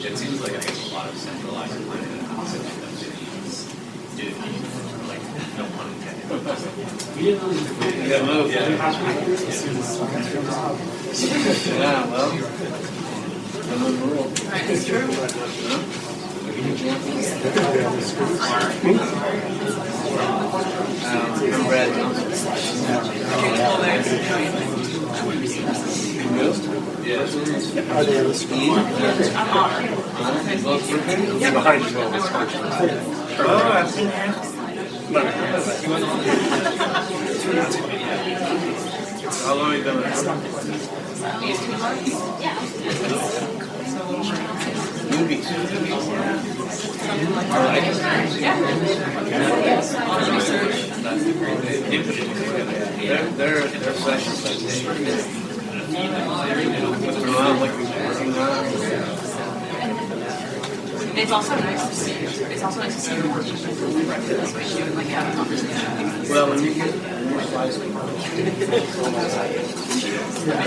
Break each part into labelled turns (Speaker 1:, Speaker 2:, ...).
Speaker 1: It seems like I guess a lot of centralized planning and housing do like no pun intended.
Speaker 2: Yeah, move. Yeah, well, I'm on the roll.
Speaker 3: It's true.
Speaker 2: I'm Brad Johnson. Yes.
Speaker 4: Are they on the screen?
Speaker 3: I'm honored.
Speaker 2: You're behind you.
Speaker 4: Oh, I've seen that.
Speaker 2: How long have you done it? Movies. Their sessions like this.
Speaker 3: It's also nice to see. It's also nice to see more people this way too, and like have a conversation.
Speaker 2: Well, when you get more slides,
Speaker 3: I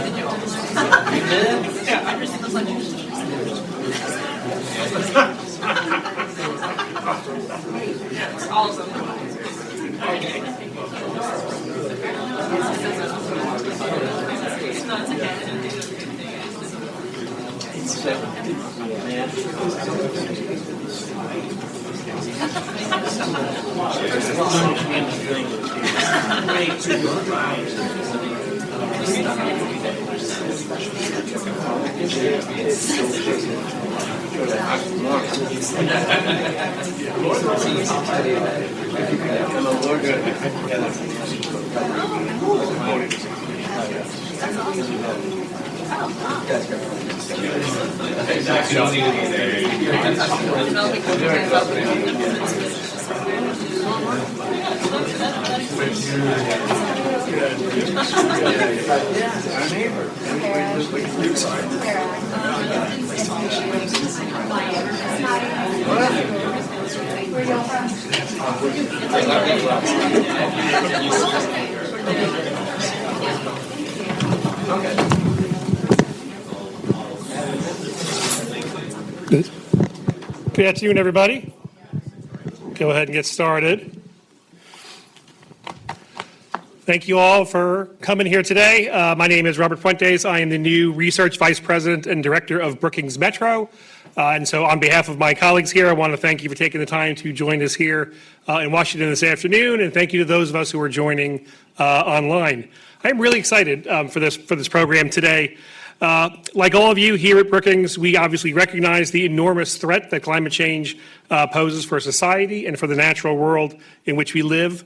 Speaker 3: did do all this.
Speaker 2: you did?
Speaker 3: Yeah, every single lecture. Yes, all of them. Okay. No, it's okay.
Speaker 1: Exactly. Don't need to be there.
Speaker 5: Good afternoon, everybody. Go ahead and get started. Thank you all for coming here today. My name is Robert Fuentes. I am the new Research Vice President and Director of Brookings Metro. And so on behalf of my colleagues here, I want to thank you for taking the time to join us here in Washington this afternoon. And thank you to those of us who are joining online. I'm really excited for this program today. Like all of you here at Brookings, we obviously recognize the enormous threat that climate change poses for society and for the natural world in which we live.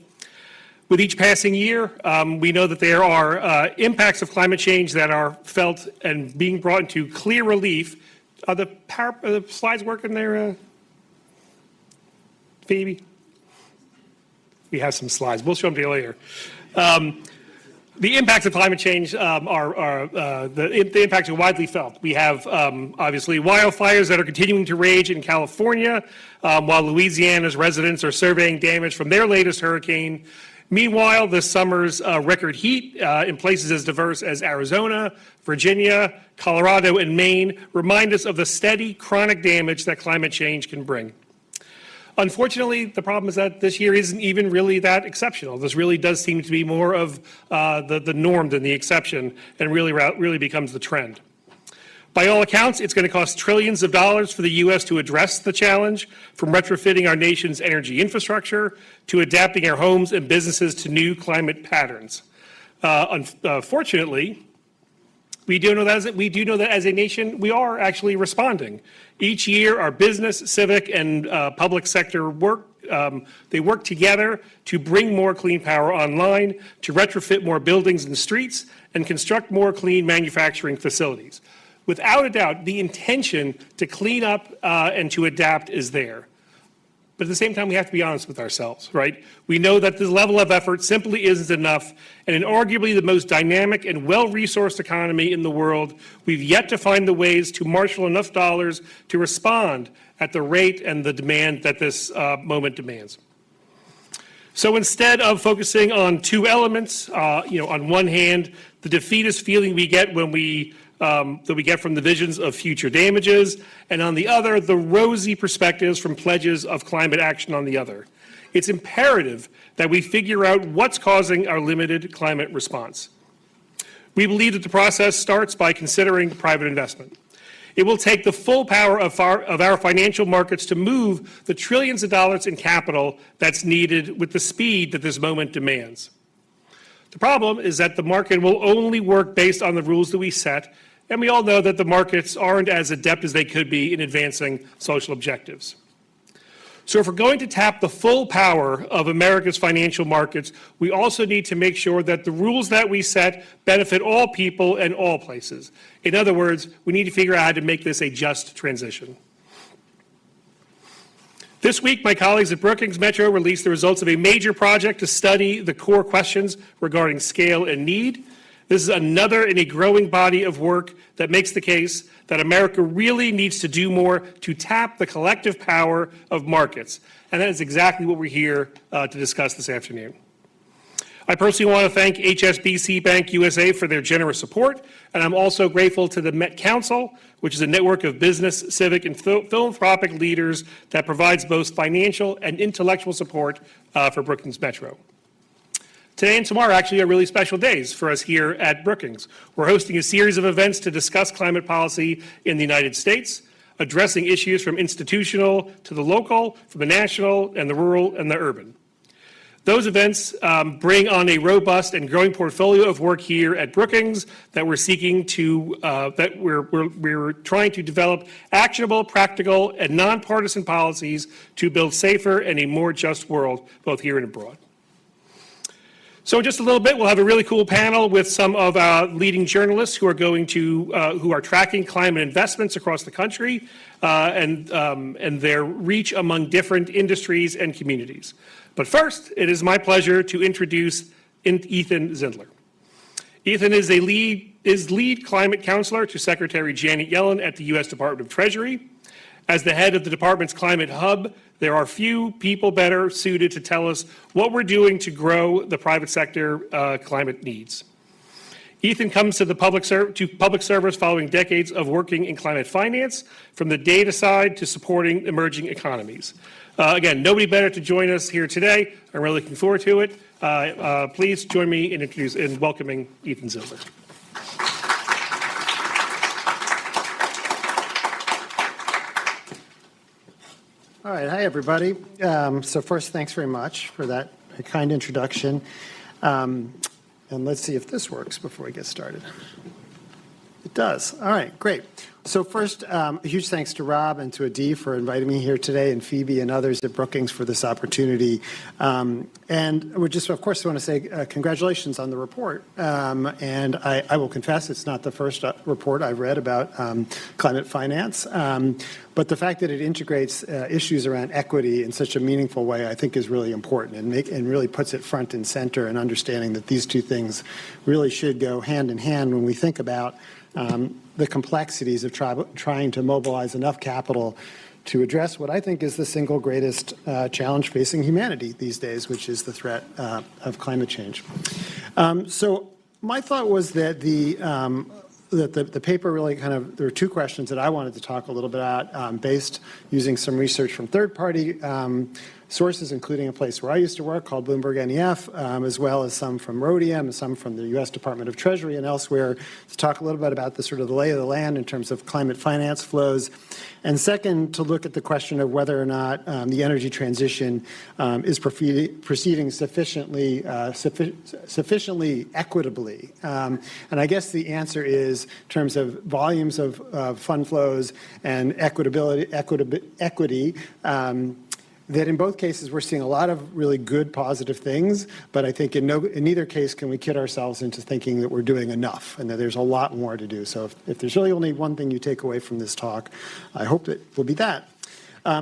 Speaker 5: With each passing year, we know that there are impacts of climate change that are felt and being brought into clear relief. Are the slides working there, Phoebe? We have some slides. We'll show them to you later. The impacts of climate change the impacts are widely felt. We have obviously wildfires that are continuing to rage in California, while Louisiana's residents are surveying damage from their latest hurricane. Meanwhile, this summer's record heat in places as diverse as Arizona, Virginia, Colorado, and Maine remind us of the steady, chronic damage that climate change can bring. Unfortunately, the problem is that this year isn't even really that exceptional. This really does seem to be more of the norm than the exception, and really becomes the trend. By all accounts, it's going to cost trillions of dollars for the U.S. to address the challenge, from retrofitting our nation's energy infrastructure to adapting our homes and businesses to new climate patterns. Unfortunately, we do know that as a nation, we are actually responding. Each year, our business, civic, and public sector they work together to bring more clean power online, to retrofit more buildings and streets, and construct more clean manufacturing facilities. Without a doubt, the intention to clean up and to adapt is there. But at the same time, we have to be honest with ourselves, right? We know that this level of effort simply isn't enough, and in arguably the most dynamic and well-resourced economy in the world, we've yet to find the ways to marshal enough dollars to respond at the rate and the demand that this moment demands. So instead of focusing on two elements, on one hand, the defeatist feeling we get when that we get from the visions of future damages, and on the other, the rosy perspectives from pledges of climate action on the other. It's imperative that we figure out what's causing our limited climate response. We believe that the process starts by considering private investment. It will take the full power of our financial markets to move the trillions of dollars in capital that's needed with the speed that this moment demands. The problem is that the market will only work based on the rules that we set, and we all know that the markets aren't as adept as they could be in advancing social objectives. So if we're going to tap the full power of America's financial markets, we also need to make sure that the rules that we set benefit all people and all places. In other words, we need to figure out how to make this a just transition. This week, my colleagues at Brookings Metro released the results of a major project to study the core questions regarding scale and need. This is another in a growing body of work that makes the case that America really needs to do more to tap the collective power of markets. And that is exactly what we're here to discuss this afternoon. I personally want to thank HSBC Bank USA for their generous support, and I'm also grateful to the Met Council, which is a network of business, civic, and philanthropic leaders that provides both financial and intellectual support for Brookings Metro. Today and tomorrow actually are really special days for us here at Brookings. We're hosting a series of events to discuss climate policy in the United States, addressing issues from institutional to the local, from the national and the rural and the urban. Those events bring on a robust and growing portfolio of work here at Brookings that we're seeking to, that we're trying to develop actionable, practical, and nonpartisan policies to build safer and a more just world, both here and abroad. So in just a little bit, we'll have a really cool panel with some of our leading journalists who are going to, who are tracking climate investments across the country and their reach among different industries and communities. But first, it is my pleasure to introduce Ethan Zindler. Ethan is lead climate counselor to Secretary Janet Yellen at the U.S. Department of Treasury. As the head of the department's climate hub, there are few people better suited to tell us what we're doing to grow the private sector climate needs. Ethan comes to public service following decades of working in climate finance, from the data side to supporting emerging economies. Again, nobody better to join us here today. I'm really looking forward to it. Please join me in welcoming Ethan Zindler.
Speaker 4: All right, hi everybody. So first, thanks very much for that kind introduction. And let's see if this works before we get started. It does. All right, great. So first, a huge thanks to Rob and to Adi for inviting me here today, and Phoebe and others at Brookings for this opportunity. And we just, of course, want to say congratulations on the report. And I will confess it's not the first report I've read about climate finance. But the fact that it integrates issues around equity in such a meaningful way, I think, is really important and really puts it front and center in understanding that these two things really should go hand in hand when we think about the complexities of trying to mobilize enough capital to address what I think is the single greatest challenge facing humanity these days, which is the threat of climate change. So my thought was that the paper really there were two questions that I wanted to talk a little bit about based using some research from third-party sources, including a place where I used to work called Bloomberg NEF, as well as some from Rhodium and some from the U.S. Department of Treasury and elsewhere, to talk a little bit about the sort of the lay of the land in terms of climate finance flows. And second, to look at the question of whether or not the energy transition is proceeding sufficiently equitably. And I guess the answer is, in terms of volumes of fund flows and equity, that in both cases we're seeing a lot of really good positive things, but I think in neither case can we kid ourselves into thinking that we're doing enough and that there's a lot more to do. So if there's really only one thing you take away from this talk, I hope it will be that.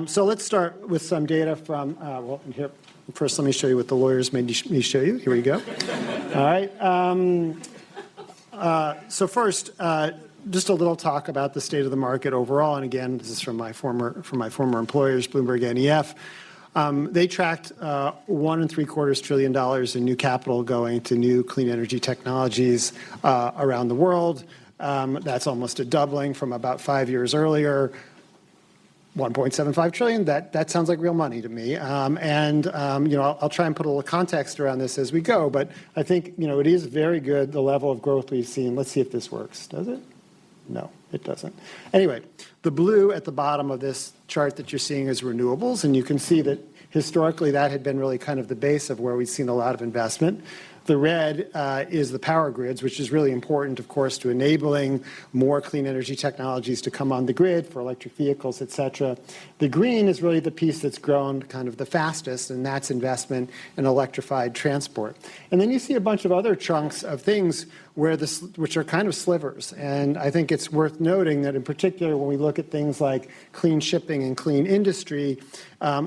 Speaker 4: So let's start with some data from, well, here, first let me show you what the lawyers made me show you. Here we go. All right. So first, just a little talk about the state of the market overall. And again, this is from my former employers, Bloomberg NEF. They tracked $1.75 trillion in new capital going to new clean energy technologies around the world. That's almost a doubling from about 5 years earlier. 1.75 trillion, that sounds like real money to me. I'll try and put a little context around this as we go, but I think, it is very good, the level of growth we've seen. Let's see if this works. Does it? No, it doesn't. Anyway, the blue at the bottom of this chart that you're seeing is renewables, and you can see that historically that had been really kind of the base of where we've seen a lot of investment. The red is the power grids, which is really important, of course, to enabling more clean energy technologies to come on the grid for electric vehicles, et cetera. The green is really the piece that's grown kind of the fastest, and that's investment in electrified transport. And then you see a bunch of other chunks of things which are kind of slivers. And I think it's worth noting that in particular, when we look at things like clean shipping and clean industry,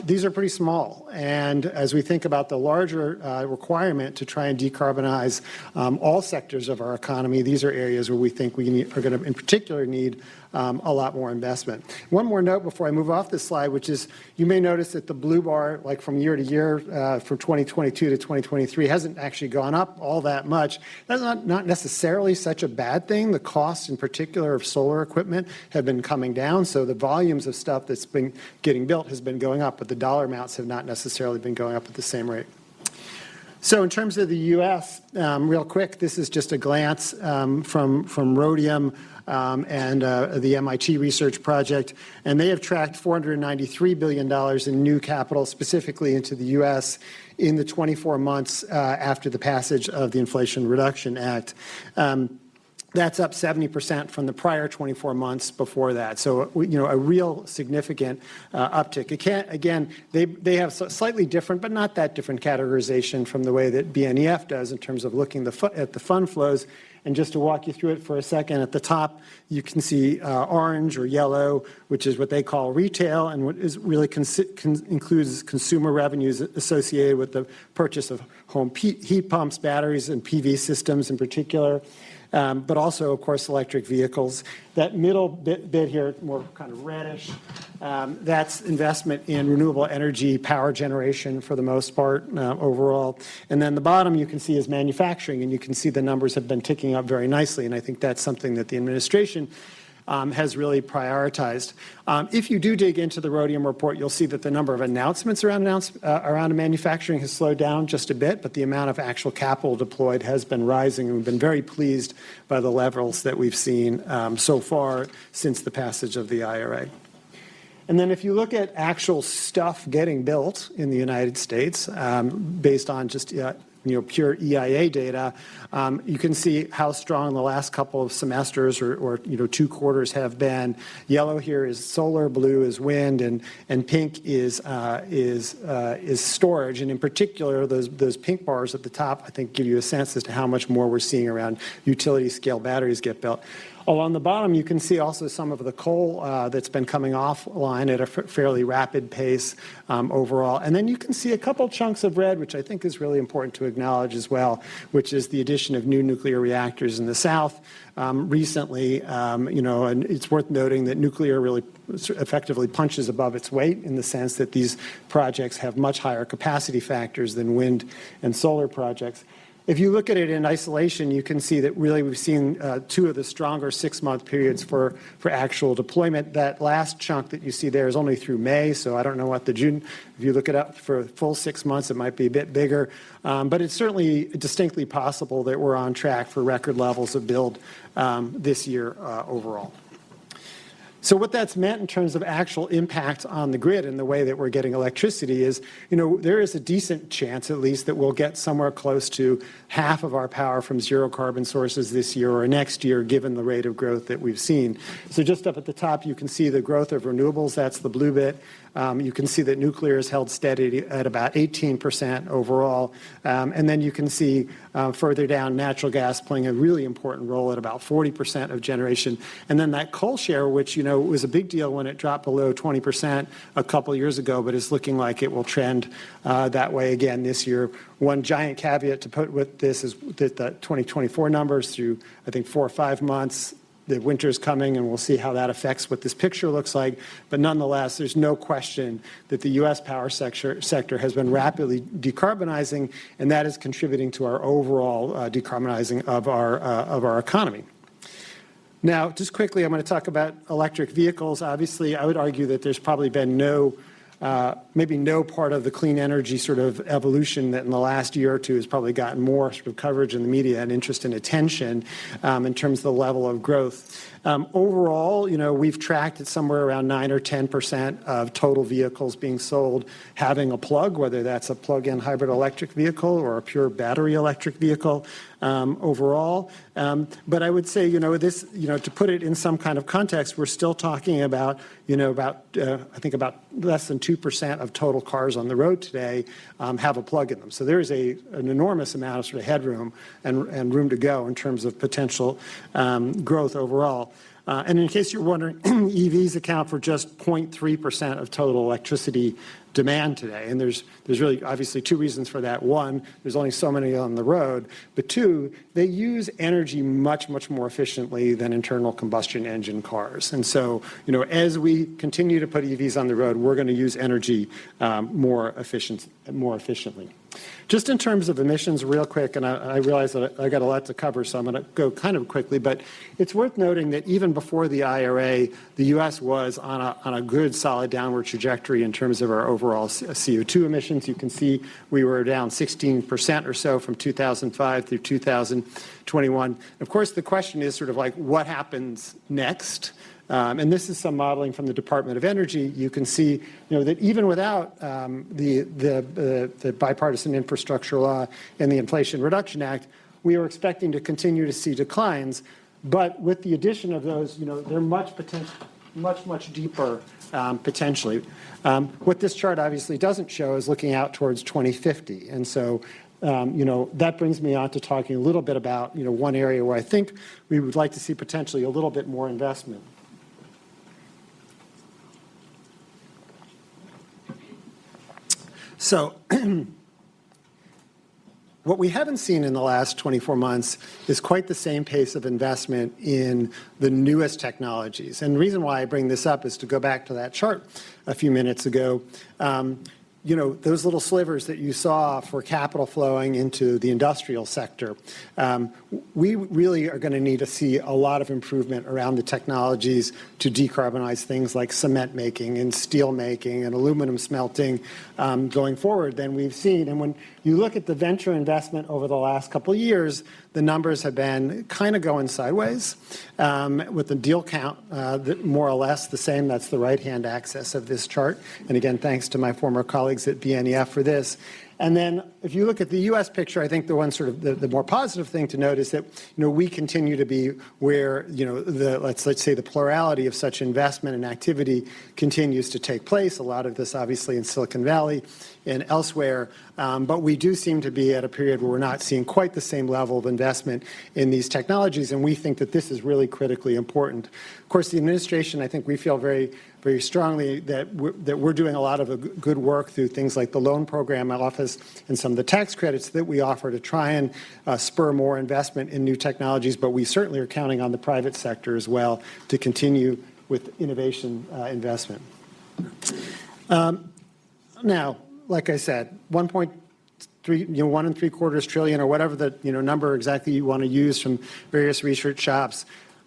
Speaker 4: these are pretty small. And as we think about the larger requirement to try and decarbonize all sectors of our economy, these are areas where we think are going to, in particular, need a lot more investment. One more note before I move off this slide, which is you may notice that the blue bar, like from year to year, from 2022 to 2023, hasn't actually gone up all that much. That's not necessarily such a bad thing. The costs, in particular, of solar equipment have been coming down, so the volumes of stuff that's been getting built has been going up, but the dollar amounts have not necessarily been going up at the same rate. So in terms of the U.S., real quick, this is just a glance from Rhodium and the MIT research project, and they have tracked $493 billion in new capital specifically into the U.S. in the 24 months after the passage of the Inflation Reduction Act. That's up 70% from the prior 24 months before that. So, a real significant uptick. They have slightly different, but not that different categorization from the way that BNEF does in terms of looking at the fund flows. And just to walk you through it for a second, at the top, you can see orange or yellow, which is what they call retail, and what is really includes consumer revenues associated with the purchase of home heat pumps, batteries, and PV systems in particular. But also, of course, electric vehicles. That middle bit here, more kind of reddish, that's investment in renewable energy power generation for the most part overall. And then the bottom you can see is manufacturing, and you can see the numbers have been ticking up very nicely, and I think that's something that the administration has really prioritized. If you do dig into the Rhodium report, you'll see that the number of announcements around manufacturing has slowed down just a bit, but the amount of actual capital deployed has been rising, and we've been very pleased by the levels that we've seen so far since the passage of the IRA. And then if you look at actual stuff getting built in the United States, based on just pure EIA data, you can see how strong the last couple of semesters or 2 quarters have been. Yellow here is solar, blue is wind, and pink is storage. And in particular, those pink bars at the top, I think, give you a sense as to how much more we're seeing around utility scale batteries get built. Along the bottom, you can see also some of the coal that's been coming offline at a fairly rapid pace overall. And then you can see a couple chunks of red, which I think is really important to acknowledge as well, which is the addition of new nuclear reactors in the South recently. And it's worth noting that nuclear really effectively punches above its weight in the sense that these projects have much higher capacity factors than wind and solar projects. If you look at it in isolation, you can see that really we've seen two of the stronger 6-month periods for actual deployment. That last chunk that you see there is only through May, so I don't know what the June, if you look it up for a full 6 months, it might be a bit bigger. But it's certainly distinctly possible that we're on track for record levels of build this year overall. So what that's meant in terms of actual impact on the grid and the way that we're getting electricity is, there is a decent chance at least that we'll get somewhere close to half of our power from zero carbon sources this year or next year, given the rate of growth that we've seen. So just up at the top, you can see the growth of renewables. That's the blue bit. You can see that nuclear is held steady at about 18% overall. And then you can see further down natural gas playing a really important role at about 40% of generation. And then that coal share, which, was a big deal when it dropped below 20% a couple years ago, but is looking like it will trend that way again this year. One giant caveat to put with this is that the 2024 numbers through, I think, 4 or 5 months, the winter's coming, and we'll see how that affects what this picture looks like. But nonetheless, there's no question that the U.S. power sector has been rapidly decarbonizing, and that is contributing to our overall decarbonizing of our economy. Now, just quickly, I'm going to talk about electric vehicles. Obviously, I would argue that there's probably been maybe no part of the clean energy sort of evolution that in the last year or two has probably gotten more sort of coverage in the media and interest and attention in terms of the level of growth. Overall, we've tracked at somewhere around 9 or 10% of total vehicles being sold having a plug, whether that's a plug-in hybrid electric vehicle or a pure battery electric vehicle overall. But I would say, this, to put it in some kind of context, we're still talking about, I think about less than 2% of total cars on the road today have a plug in them. So there is an enormous amount of sort of headroom and room to go in terms of potential growth overall. And in case you're wondering, EVs account for just 0.3% of total electricity demand today. And there's really obviously two reasons for that. One, there's only so many on the road. But two, they use energy much, much more efficiently than internal combustion engine cars. And so, as we continue to put EVs on the road, we're going to use energy more efficiently. Just in terms of emissions, real quick, and I realize that I got a lot to cover, so I'm going to go kind of quickly, but it's worth noting that even before the IRA, the U.S. was on a good, solid downward trajectory in terms of our overall CO2 emissions. You can see we were down 16% or so from 2005 through 2021. Of course, the question is sort of like, what happens next? And this is some modeling from the Department of Energy. You can see, that even without the bipartisan infrastructure law and the Inflation Reduction Act, we are expecting to continue to see declines. But with the addition of those, they're much deeper potentially. What this chart obviously doesn't show is looking out towards 2050, and so. That brings me on to talking a little bit about, one area where I think we would like to see potentially a little bit more investment. So what we haven't seen in the last 24 months is quite the same pace of investment in the newest technologies. And the reason why I bring this up is to go back to that chart a few minutes ago. Those little slivers that you saw for capital flowing into the industrial sector, we really are going to need to see a lot of improvement around the technologies to decarbonize things like cement making and steel making and aluminum smelting going forward than we've seen. And when you look at the venture investment over the last couple of years, the numbers have been kind of going sideways with the deal count more or less the same. That's the right-hand axis of this chart. And again, thanks to my former colleagues at BNEF for this. And then if you look at the U.S. picture, I think the one sort of the more positive thing to note is that, we continue to be where, let's say the plurality of such investment and activity continues to take place. A lot of this obviously in Silicon Valley and elsewhere. But we do seem to be at a period where we're not seeing quite the same level of investment in these technologies. And we think that this is really critically important. Of course, the administration, I think we feel very, very strongly that we're doing a lot of good work through things like the loan program office and some of the tax credits that we offer to try and spur more investment in new technologies. But we certainly are counting on the private sector as well to continue with innovation investment. Now, like I said, 1.2 $1.75 trillion or whatever the number exactly you want to use from various research shops.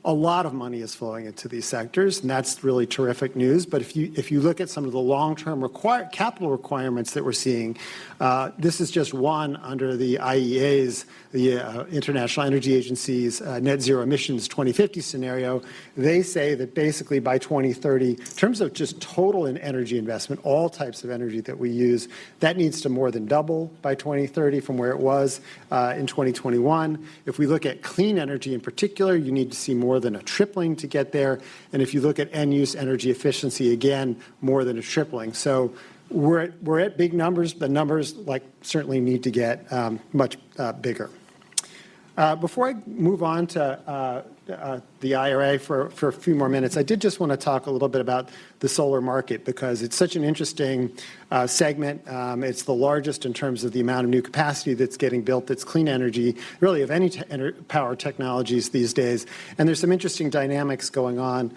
Speaker 4: A lot of money is flowing into these sectors, and that's really terrific news. But if you look at some of the long-term capital requirements that we're seeing, this is just one under the IEA's, the International Energy Agency's net zero emissions 2050 scenario. They say that basically by 2030, in terms of just total in energy investment, all types of energy that we use, that needs to more than double by 2030 from where it was in 2021. If we look at clean energy in particular, you need to see more than a tripling to get there. And if you look at end-use energy efficiency, again, more than a tripling. So we're at big numbers. The numbers certainly need to get much bigger. Before I move on to the IRA for a few more minutes, I did just want to talk a little bit about the solar market because it's such an interesting segment. It's the largest in terms of the amount of new capacity that's getting built that's clean energy, really of any power technologies these days. And there's some interesting dynamics going on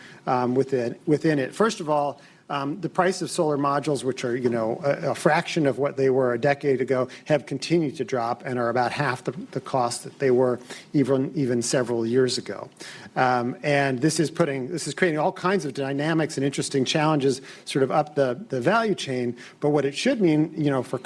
Speaker 4: within it. First of all, the price of solar modules, which are, a fraction of what they were a decade ago, have continued to drop and are about half the cost that they were even several years ago. And this is creating all kinds of dynamics and interesting challenges sort of up the value chain. But what it should mean, for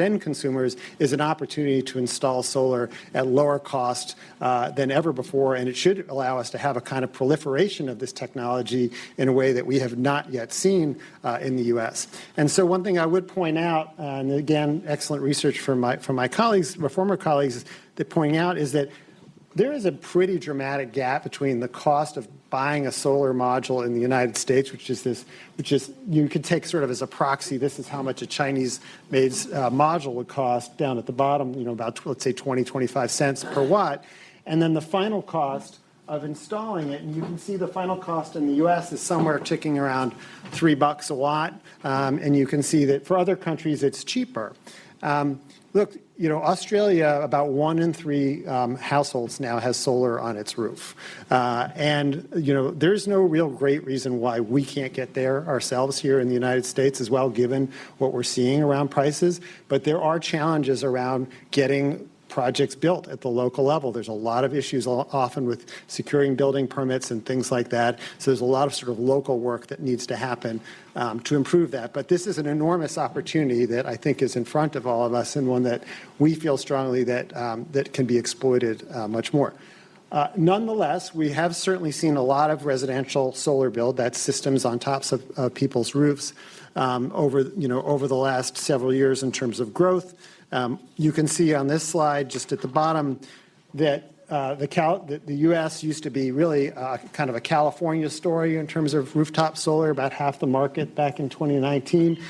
Speaker 4: end consumers, is an opportunity to install solar at lower cost than ever before. And it should allow us to have a kind of proliferation of this technology in a way that we have not yet seen in the U.S. And so one thing I would point out, and again, excellent research from my colleagues, my former colleagues, that pointing out is that there is a pretty dramatic gap between the cost of buying a solar module in the United States, which is you could take sort of as a proxy. This is how much a Chinese-made module would cost down at the bottom, about let's say 25 cents per watt, and then the final cost of installing it. And you can see the final cost in the U.S. is somewhere ticking around $3 a watt, and you can see that for other countries it's cheaper. Look, Australia, about 1 in 3 households now has solar on its roof. And, there's no real great reason why we can't get there ourselves here in the United States as well, given what we're seeing around prices. But there are challenges around getting projects built at the local level. There's a lot of issues often with securing building permits and things like that. So there's a lot of sort of local work that needs to happen to improve that. But this is an enormous opportunity that I think is in front of all of us, and one that we feel strongly that can be exploited much more. Nonetheless, we have certainly seen a lot of residential solar build, that's systems on tops of people's roofs, over the last several years in terms of growth. You can see on this slide, just at the bottom, that the U.S. used to be really kind of a California story in terms of rooftop solar, about half the market back in 2019.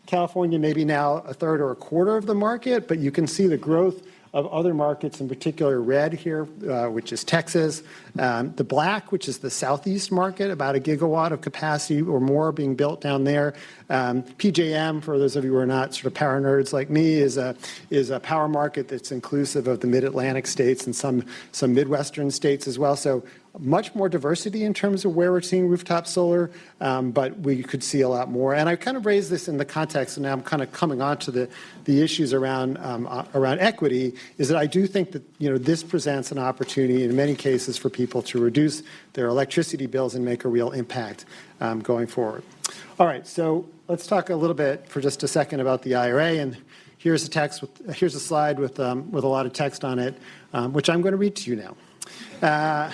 Speaker 4: California maybe now a third or a quarter of the market, but you can see the growth of other markets, in particular red here, which is Texas. The black, which is the southeast market, about 1 gigawatt of capacity or more being built down there. PJM, for those of you who are not sort of power nerds like me, is a power market that's inclusive of the mid-Atlantic states and some Midwestern states as well. So much more diversity in terms of where we're seeing rooftop solar, but we could see a lot more. And I kind of raised this in the context, and now I'm kind of coming on to the issues around equity, is that I do think that this presents an opportunity in many cases for people to reduce their electricity bills and make a real impact going forward. All right, so let's talk a little bit for just a second about the IRA. And here's a slide with a lot of text on it, which I'm going to read to you now.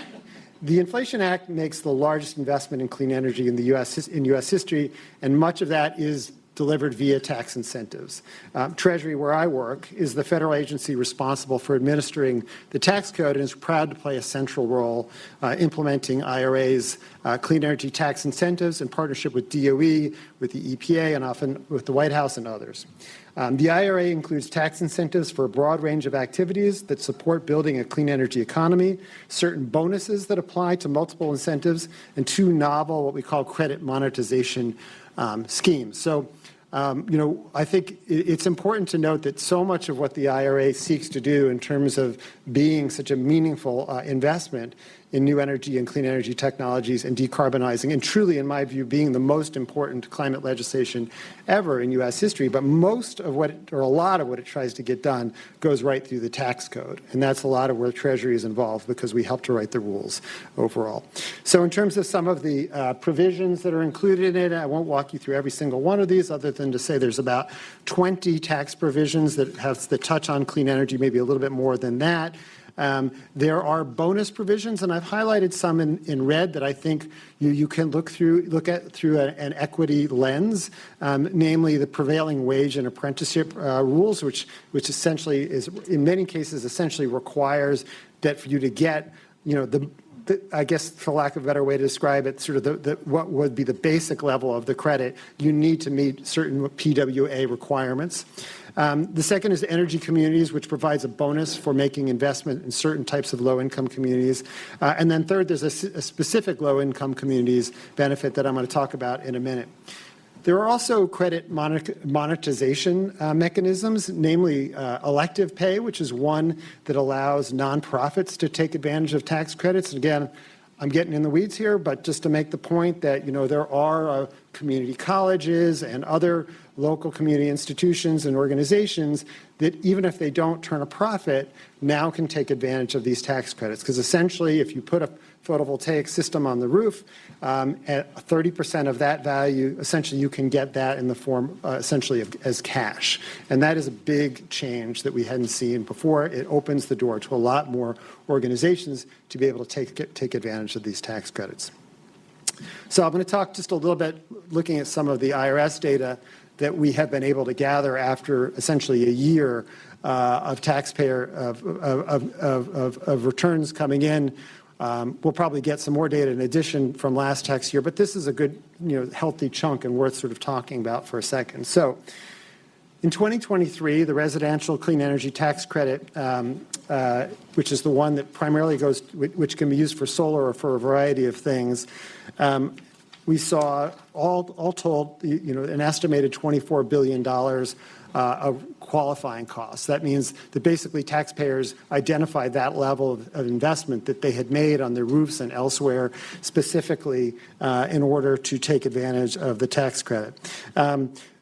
Speaker 4: The Inflation Act makes the largest investment in clean energy in U.S. history, and much of that is delivered via tax incentives. Treasury, where I work, is the federal agency responsible for administering the tax code and is proud to play a central role implementing IRA's clean energy tax incentives in partnership with DOE, with the EPA, and often with the White House and others. The IRA includes tax incentives for a broad range of activities that support building a clean energy economy, certain bonuses that apply to multiple incentives, and 2 novel, what we call credit monetization schemes. So, I think it's important to note that so much of what the IRA seeks to do in terms of being such a meaningful investment in new energy and clean energy technologies and decarbonizing, and truly, in my view, being the most important climate legislation ever in U.S. history. But most of what, or a lot of what it tries to get done goes right through the tax code. And that's a lot of where Treasury is involved because we help to write the rules overall. So in terms of some of the provisions that are included in it, I won't walk you through every single one of these other than to say there's about 20 tax provisions that touch on clean energy, maybe a little bit more than that. There are bonus provisions, and I've highlighted some in red that I think you can look at through an equity lens, namely the prevailing wage and apprenticeship rules, which essentially is, in many cases, essentially requires that for you to get, I guess, for lack of a better way to describe it, sort of what would be the basic level of the credit, you need to meet certain PWA requirements. The second is energy communities, which provides a bonus for making investment in certain types of low-income communities. And then third, there's a specific low-income communities benefit that I'm going to talk about in a minute. There are also credit monetization mechanisms, namely elective pay, which is one that allows nonprofits to take advantage of tax credits. And again, I'm getting in the weeds here, but just to make the point that, there are community colleges and other local community institutions and organizations that, even if they don't turn a profit, now can take advantage of these tax credits. Because essentially, if you put a photovoltaic system on the roof, at 30% of that value, essentially you can get that in the form, essentially, as cash. And that is a big change that we hadn't seen before. It opens the door to a lot more organizations to be able to take advantage of these tax credits. So I'm going to talk just a little bit, looking at some of the IRS data that we have been able to gather after essentially a year of taxpayer of returns coming in. We'll probably get some more data in addition from last tax year, but this is a good, healthy chunk and worth sort of talking about for a second. So in 2023, the residential clean energy tax credit, which is the one that primarily which can be used for solar or for a variety of things, we saw all told, an estimated $24 billion of qualifying costs. That means that basically taxpayers identified that level of investment that they had made on their roofs and elsewhere specifically in order to take advantage of the tax credit.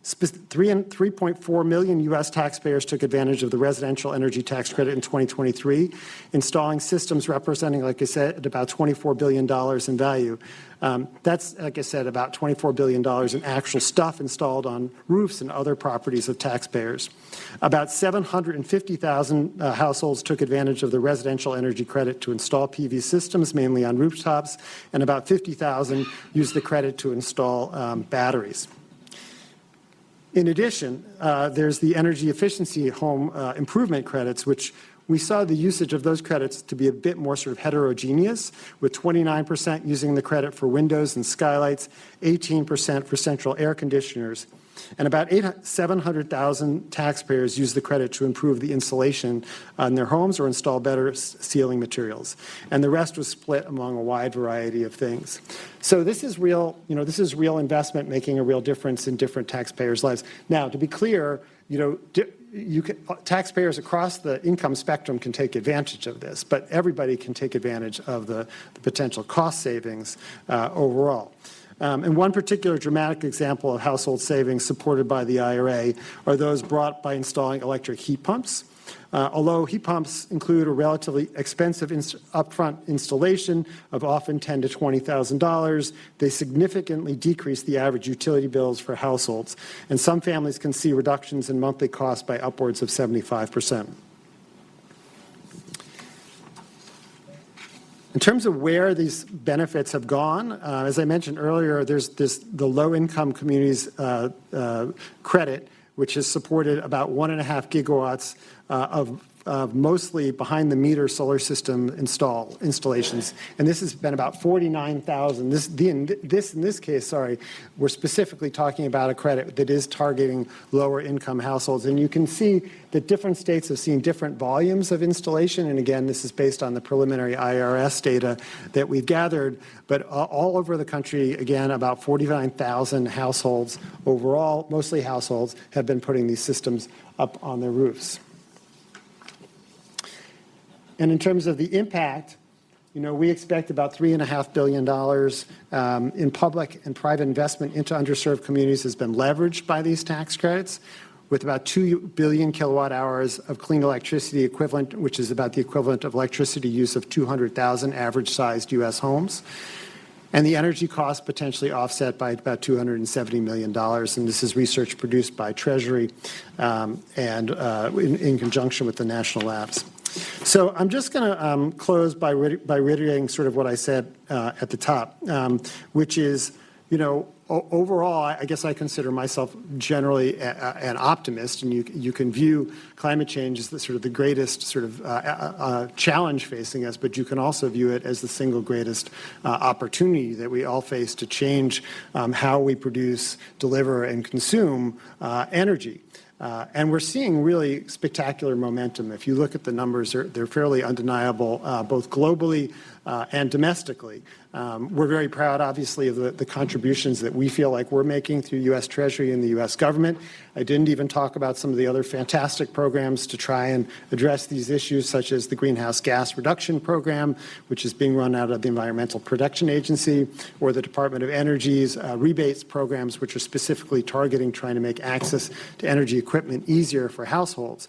Speaker 4: 3.4 million U.S. taxpayers took advantage of the residential energy tax credit in 2023, installing systems representing, like I said, about $24 billion in value. That's, like I said, about $24 billion in actual stuff installed on roofs and other properties of taxpayers. About 750,000 households took advantage of the residential energy credit to install PV systems, mainly on rooftops, and about 50,000 used the credit to install batteries. In addition, there's the energy efficiency home improvement credits, which we saw the usage of those credits to be a bit more sort of heterogeneous, with 29% using the credit for windows and skylights, 18% for central air conditioners, and about 700,000 taxpayers use the credit to improve the insulation on their homes or install better ceiling materials. And the rest was split among a wide variety of things. So this is real, this is real investment making a real difference in different taxpayers' lives. Now, to be clear, taxpayers across the income spectrum can take advantage of this, but everybody can take advantage of the potential cost savings overall. And one particular dramatic example of household savings supported by the IRA are those brought by installing electric heat pumps. Although heat pumps include a relatively expensive upfront installation of often $10,000 to $20,000, they significantly decrease the average utility bills for households, and some families can see reductions in monthly costs by upwards of 75%. In terms of where these benefits have gone, as I mentioned earlier, there's the low-income communities credit, which has supported about 1.5 gigawatts of mostly behind-the-meter solar system installations, and this has been about 49,000. In this case, we're specifically talking about a credit that is targeting lower-income households, and you can see that different states have seen different volumes of installation, and again, this is based on the preliminary IRS data that we've gathered, but all over the country, again, about 49,000 households overall, mostly households, have been putting these systems up on their roofs. And in terms of the impact We expect about $3.5 billion in public and private investment into underserved communities has been leveraged by these tax credits, with about 2 billion kilowatt hours of clean electricity equivalent, which is about the equivalent of electricity use of 200,000 average-sized U.S. homes. And the energy cost potentially offset by about $270 million. And this is research produced by Treasury and in conjunction with the national labs. So I'm just going to close by reiterating sort of what I said at the top, which is, overall, I guess I consider myself generally an optimist, and you can view climate change as the greatest sort of challenge facing us, but you can also view it as the single greatest opportunity that we all face to change how we produce, deliver, and consume energy. And we're seeing really spectacular momentum. If you look at the numbers, they're fairly undeniable, both globally and domestically. We're very proud, obviously, of the contributions that we feel like we're making through U.S. Treasury and the U.S. government. I didn't even talk about some of the other fantastic programs to try and address these issues, such as the Greenhouse Gas Reduction Program, which is being run out of the Environmental Protection Agency, or the Department of Energy's rebates programs, which are specifically targeting trying to make access to energy equipment easier for households.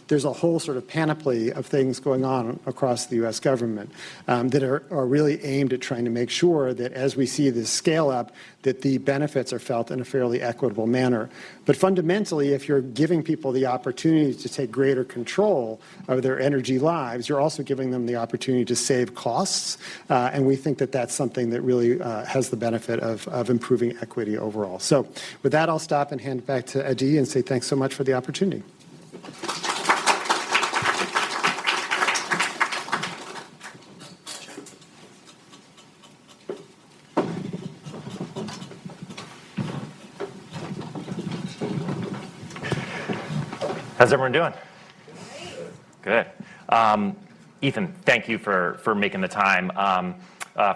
Speaker 4: There's a whole sort of panoply of things going on across the U.S. government that are really aimed at trying to make sure that as we see this scale up, that the benefits are felt in a fairly equitable manner. But fundamentally, if you're giving people the opportunity to take greater control of their energy lives, you're also giving them the opportunity to save costs. And we think that that's something that really has the benefit of improving equity overall. So with that, I'll stop and hand it back to Adi and say thanks so much for the opportunity.
Speaker 6: How's everyone doing? Good. Ethan, thank you for making the time.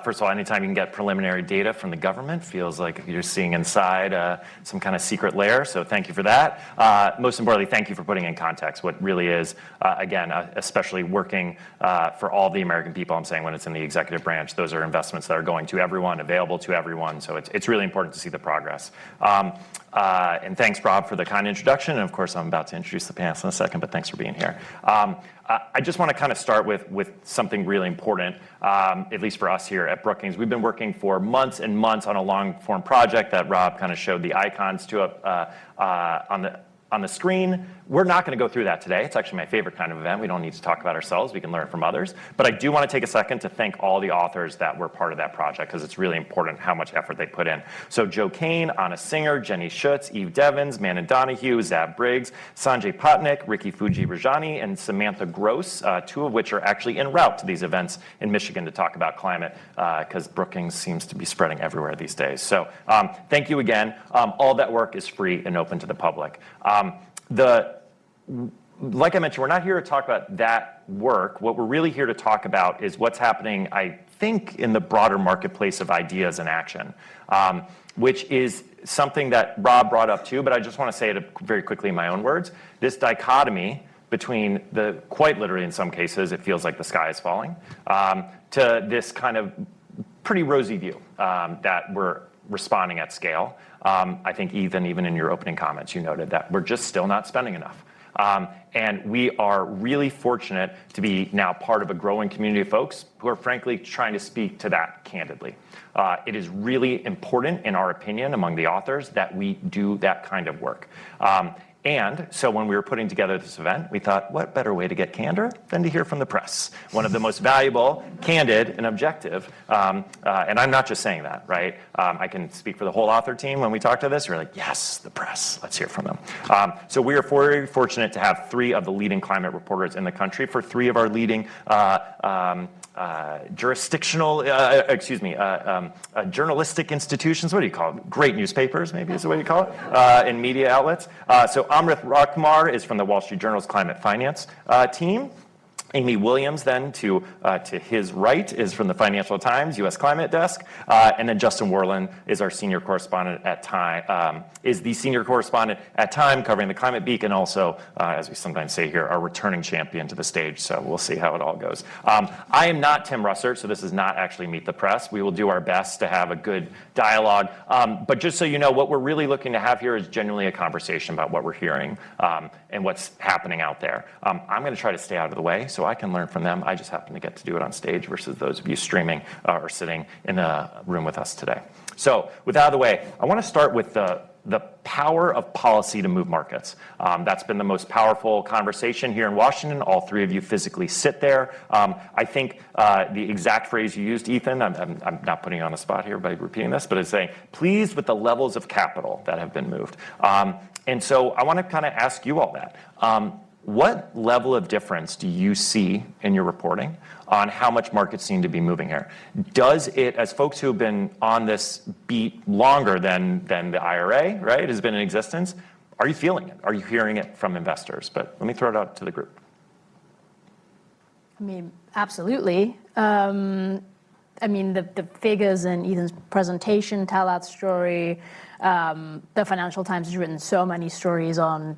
Speaker 6: First of all, anytime you can get preliminary data from the government feels like you're seeing inside some kind of secret lair, so thank you for that. Most importantly, thank you for putting in context what really is, again, especially working for all the American people. I'm saying when it's in the executive branch, those are investments that are going to everyone, available to everyone, so it's really important to see the progress. And thanks, Rob, for the kind introduction, and of course, I'm about to introduce the panel in a second, but thanks for being here. I just want to kind of start with something really important, at least for us here at Brookings. We've been working for months and months on a long-form project that Rob kind of showed the icons to on the screen. We're not going to go through that today. It's actually my favorite kind of event. We don't need to talk about ourselves. We can learn from others. But I do want to take a second to thank all the authors that were part of that project, because it's really important how much effort they put in. So Joe Kane, Anna Singer, Jenny Schutz, Eve Devins, Manon Donahue, Zab Briggs, Sanjay Patnaik, Ricky Fuji Rajani, and Samantha Gross, two of which are actually en route to these events in Michigan to talk about climate, because Brookings seems to be spreading everywhere these days. So thank you again. All that work is free and open to the public. Like I mentioned, we're not here to talk about that work. What we're really here to talk about is what's happening, I think, in the broader marketplace of ideas and action, which is something that Rob brought up too, but I just want to say it very quickly in my own words. This dichotomy between quite literally in some cases, it feels like the sky is falling, to this kind of pretty rosy view that we're responding at scale. I think even in your opening comments, you noted that we're just still not spending enough. And we are really fortunate to be now part of a growing community of folks who are frankly trying to speak to that candidly. It is really important, in our opinion, among the authors, that we do that kind of work. And so when we were putting together this event, we thought, what better way to get candor than to hear from the press? One of the most valuable, candid, and objective. And I'm not just saying that, right? I can speak for the whole author team when we talk to this. We're like, yes, the press. Let's hear from them. So we are very fortunate to have three of the leading climate reporters in the country for three of our leading journalistic institutions. What do you call it? Great newspapers, maybe is the way you call it, and media outlets. So Amrit Rakhmar is from the Wall Street Journal's climate finance team. Amy Williams, then, to his right, is from the Financial Times, U.S. Climate Desk. And then Justin Worland is our senior correspondent at Time, covering the Climate Beak, and also, as we sometimes say here, our returning champion to the stage. So we'll see how it all goes. I am not Tim Russert, so this is not actually Meet the Press. We will do our best to have a good dialogue. But just so you know, what we're really looking to have here is genuinely a conversation about what we're hearing and what's happening out there. I'm going to try to stay out of the way so I can learn from them. I just happen to get to do it on stage versus those of you streaming or sitting in the room with us today. So with that out of the way, I want to start with the power of policy to move markets. That's been the most powerful conversation here in Washington. All three of you physically sit there. I think the exact phrase you used, Ethan, I'm not putting you on the spot here by repeating this, but it's saying, pleased with the levels of capital that have been moved. And so I want to kind of ask you all that. What level of difference do you see in your reporting on how much markets seem to be moving here? Does it, as folks who have been on this beat longer than the IRA, right, has been in existence, are you feeling it? Are you hearing it from investors? But let me throw it out to the group.
Speaker 3: I mean, absolutely. I mean, the figures in Ethan's presentation tell that story. The Financial Times has written so many stories on,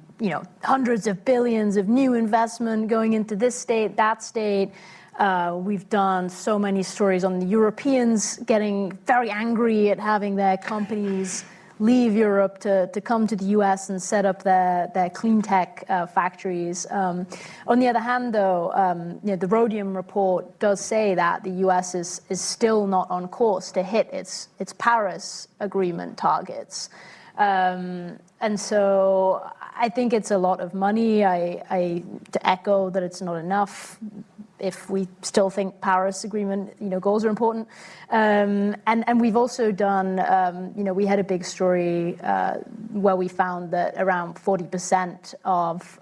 Speaker 3: hundreds of billions of new investment going into this state, that state. We've done so many stories on the Europeans getting very angry at having their companies leave Europe to come to the US and set up their clean tech factories. On the other hand, though, the Rhodium report does say that the US is still not on course to hit its Paris Agreement targets. And so I think it's a lot of money. To echo that it's not enough, if we still think Paris Agreement, goals are important. And we've also done, we had a big story where we found that around 40% of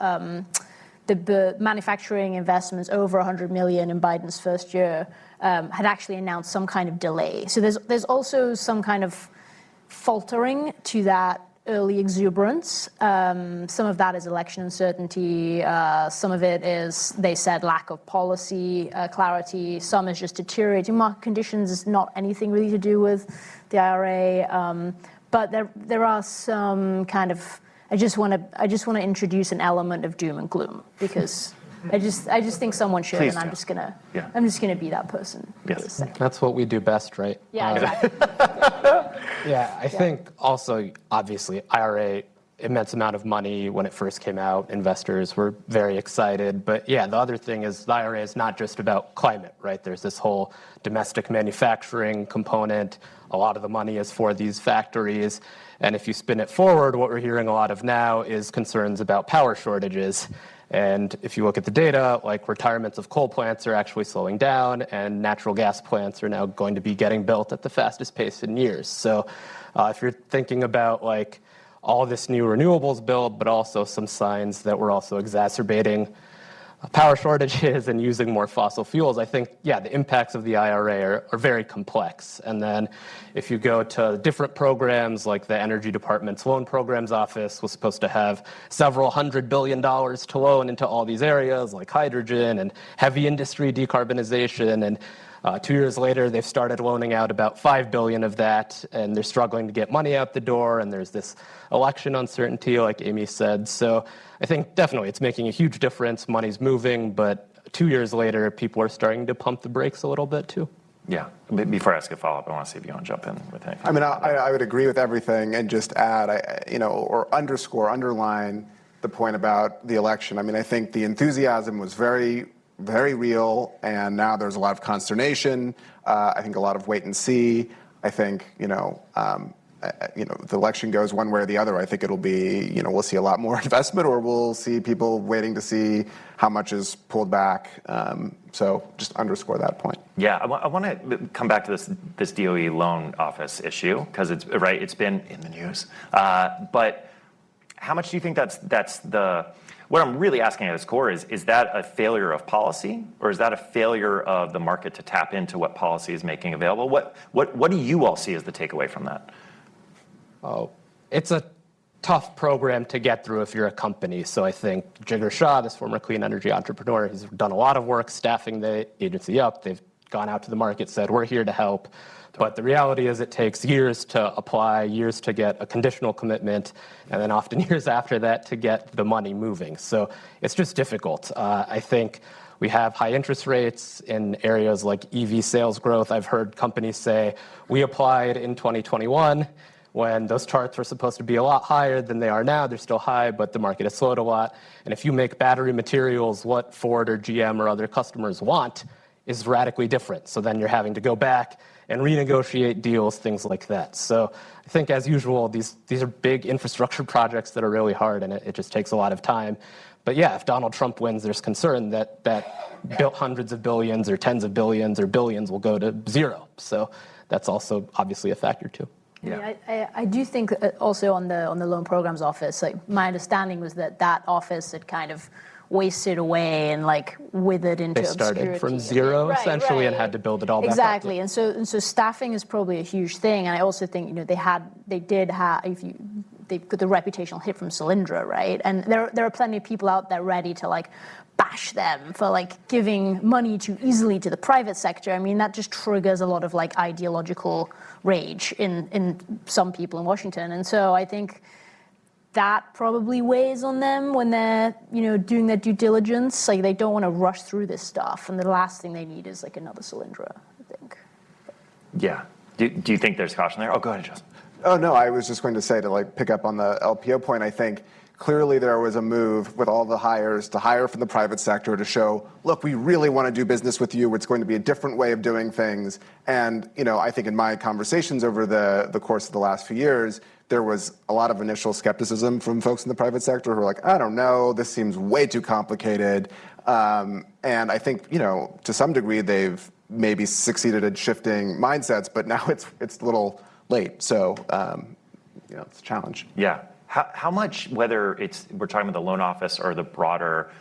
Speaker 3: the manufacturing investments over 100 million in Biden's first year had actually announced some kind of delay. So there's also some kind of faltering to that early exuberance. Some of that is election uncertainty. Some of it is, they said, lack of policy clarity. Some is just deteriorating market conditions. It's not anything really to do with the IRA. But there are some kind of, I just want to introduce an element of doom and gloom, because I just think someone should,
Speaker 6: Please
Speaker 3: and
Speaker 6: do.
Speaker 3: I'm just gonna be that person.
Speaker 6: Yes.
Speaker 7: That's what we do best, right?
Speaker 3: Yeah, exactly.
Speaker 7: Yeah, I think also, obviously, IRA, immense amount of money when it first came out. Investors were very excited. But yeah, the other thing is the IRA is not just about climate, right? There's this whole domestic manufacturing component. A lot of the money is for these factories. And if you spin it forward, what we're hearing a lot of now is concerns about power shortages. And if you look at the data, like retirements of coal plants are actually slowing down, and natural gas plants are now going to be getting built at the fastest pace in years. So if you're thinking about like all this new renewables build, but also some signs that we're also exacerbating power shortages and using more fossil fuels, I think, yeah, the impacts of the IRA are very complex. And then if you go to different programs, like the Energy Department's Loan Programs Office was supposed to have several $100 billion to loan into all these areas, like hydrogen and heavy industry decarbonization. And 2 years later, they've started loaning out about $5 billion of that, and they're struggling to get money out the door, and there's this election uncertainty, like Amy said. So I think definitely it's making a huge difference. Money's moving, but 2 years later, people are starting to pump the brakes a little bit too.
Speaker 6: Yeah. Before I ask a follow-up, I want to see if you want to jump in with anything.
Speaker 8: I mean, I would agree with everything and just add, or underline the point about the election. I mean, I think the enthusiasm was very, very real, and now there's a lot of consternation. I think a lot of wait and see. I think, the election goes one way or the other. I think it'll be, we'll see a lot more investment, or we'll see people waiting to see how much is pulled back. So just underscore that point.
Speaker 6: Yeah, I want to come back to this DOE loan office issue, because it's been in the news. But how much do you think that's the? What I'm really asking at its core is that a failure of policy, or is that a failure of the market to tap into what policy is making available? What do you all see as the takeaway from that?
Speaker 7: Oh, it's a tough program to get through if you're a company. So I think Jigar Shah, this former clean energy entrepreneur, he's done a lot of work staffing the agency up. They've gone out to the market, said, we're here to help. But the reality is it takes years to apply, years to get a conditional commitment, and then often years after that to get the money moving. So it's just difficult. I think we have high interest rates in areas like EV sales growth. I've heard companies say, we applied in 2021 when those charts were supposed to be a lot higher than they are now. They're still high, but the market has slowed a lot. And if you make battery materials what Ford or GM or other customers want is radically different. So then you're having to go back and renegotiate deals, things like that. So I think, as usual, these are big infrastructure projects that are really hard, and it just takes a lot of time. But yeah, if Donald Trump wins, there's concern that built hundreds of billions or tens of billions or billions will go to zero. So that's also obviously a factor too.
Speaker 3: Yeah. I do think also on the loan programs office, like my understanding was that office had kind of wasted away and like withered into obscurity.
Speaker 7: They started from zero essentially and had to build it all back up.
Speaker 3: Exactly, and so staffing is probably a huge thing. And I also think they did have they got the reputational hit from Solyndra, right? And there are plenty of people out there ready to like bash them for like giving money too easily to the private sector. I mean, that just triggers a lot of like ideological rage in some people in Washington. And so I think that probably weighs on them when they're, doing their due diligence. Like they don't want to rush through this stuff, and the last thing they need is like another Solyndra, I think.
Speaker 6: Yeah. Do you think there's caution there? Oh, go ahead, Justin.
Speaker 8: Oh, no, I was just going to say, to like pick up on the LPO point, I think clearly there was a move with all the hires to hire from the private sector to show, look, we really want to do business with you. It's going to be a different way of doing things. And, I think in my conversations over the course of the last few years, there was a lot of initial skepticism from folks in the private sector who were like, I don't know, this seems way too complicated. And I think, to some degree, they've maybe succeeded at shifting mindsets, but now it's a little late. So, it's a challenge.
Speaker 6: Yeah. How much, whether we're talking about the loan office or the broader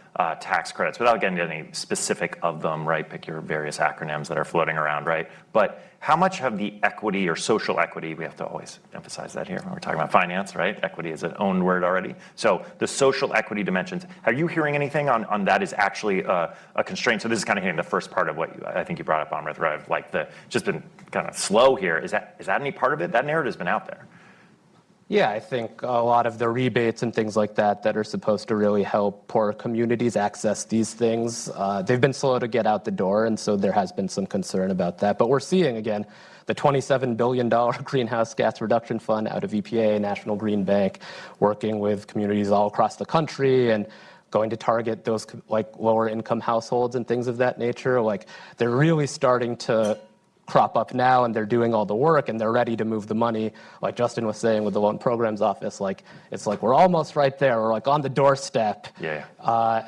Speaker 6: tax credits, without getting into any specific of them, right? Pick your various acronyms that are floating around, right? But how much of the equity or social equity, we have to always emphasize that here when we're talking about finance, right? Equity is an own word already. So the social equity dimensions, are you hearing anything on that is actually a constraint? So this is kind of hitting the first part of what I think you brought up, Amrit, right? Like just been kind of slow here. Is that any part of it? That narrative's been out there.
Speaker 7: Yeah, I think a lot of the rebates and things like that are supposed to really help poor communities access these things. They've been slow to get out the door, and so there has been some concern about that. But we're seeing, again, the $27 billion greenhouse gas reduction fund out of EPA, National Green Bank, working with communities all across the country and going to target those like lower income households and things of that nature. Like they're really starting to crop up now, and they're doing all the work, and they're ready to move the money. Like Justin was saying with the loan programs office, like it's like we're almost right there. We're like on the doorstep.
Speaker 6: Yeah.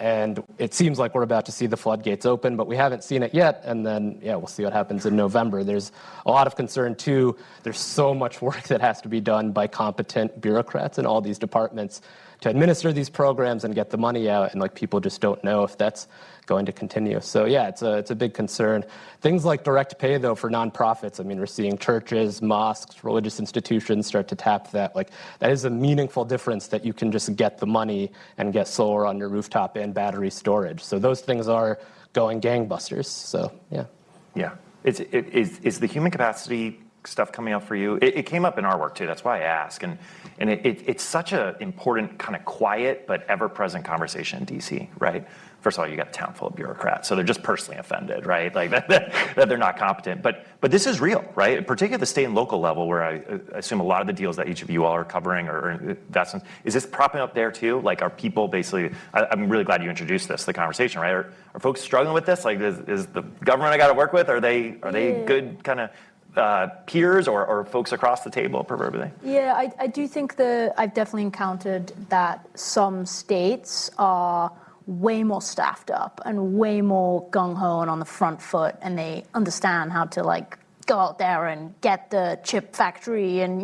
Speaker 7: And it seems like we're about to see the floodgates open, but we haven't seen it yet. And then, we'll see what happens in November. There's a lot of concern too. There's so much work that has to be done by competent bureaucrats in all these departments to administer these programs and get the money out. And like people just don't know if that's going to continue. So yeah, it's a big concern. Things like direct pay though for nonprofits. I mean, we're seeing churches, mosques, religious institutions start to tap that. Like that is a meaningful difference that you can just get the money and get solar on your rooftop and battery storage. So those things are going gangbusters. So yeah.
Speaker 6: Yeah. Is the human capacity stuff coming up for you? It came up in our work too. That's why I ask. And it's such an important kind of quiet but ever-present conversation in DC, right? First of all, you got a town full of bureaucrats, so they're just personally offended, right? Like that they're not competent. But this is real, right? Particularly at the state and local level, where I assume a lot of the deals that each of you all are covering or investments, is this propping up there too? Like, are people basically? I'm really glad you introduced the conversation, right? Are folks struggling with this? Like, is the government I got to work with? Are they good kind of peers or folks across the table, proverbially?
Speaker 3: Yeah, I do think I've definitely encountered that some states are way more staffed up and way more gung-ho and on the front foot, and they understand how to like go out there and get the chip factory and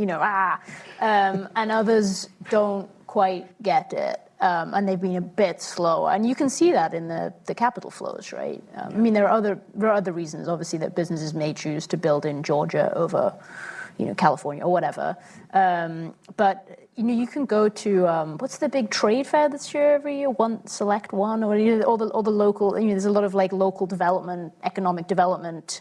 Speaker 3: and others don't quite get it, and they've been a bit slower, and you can see that in the capital flows, right? I mean, there are other reasons obviously that businesses may choose to build in Georgia over California or whatever. But you can go to what's the big trade fair this year every year? Select One, or all the local. There's a lot of like local development, economic development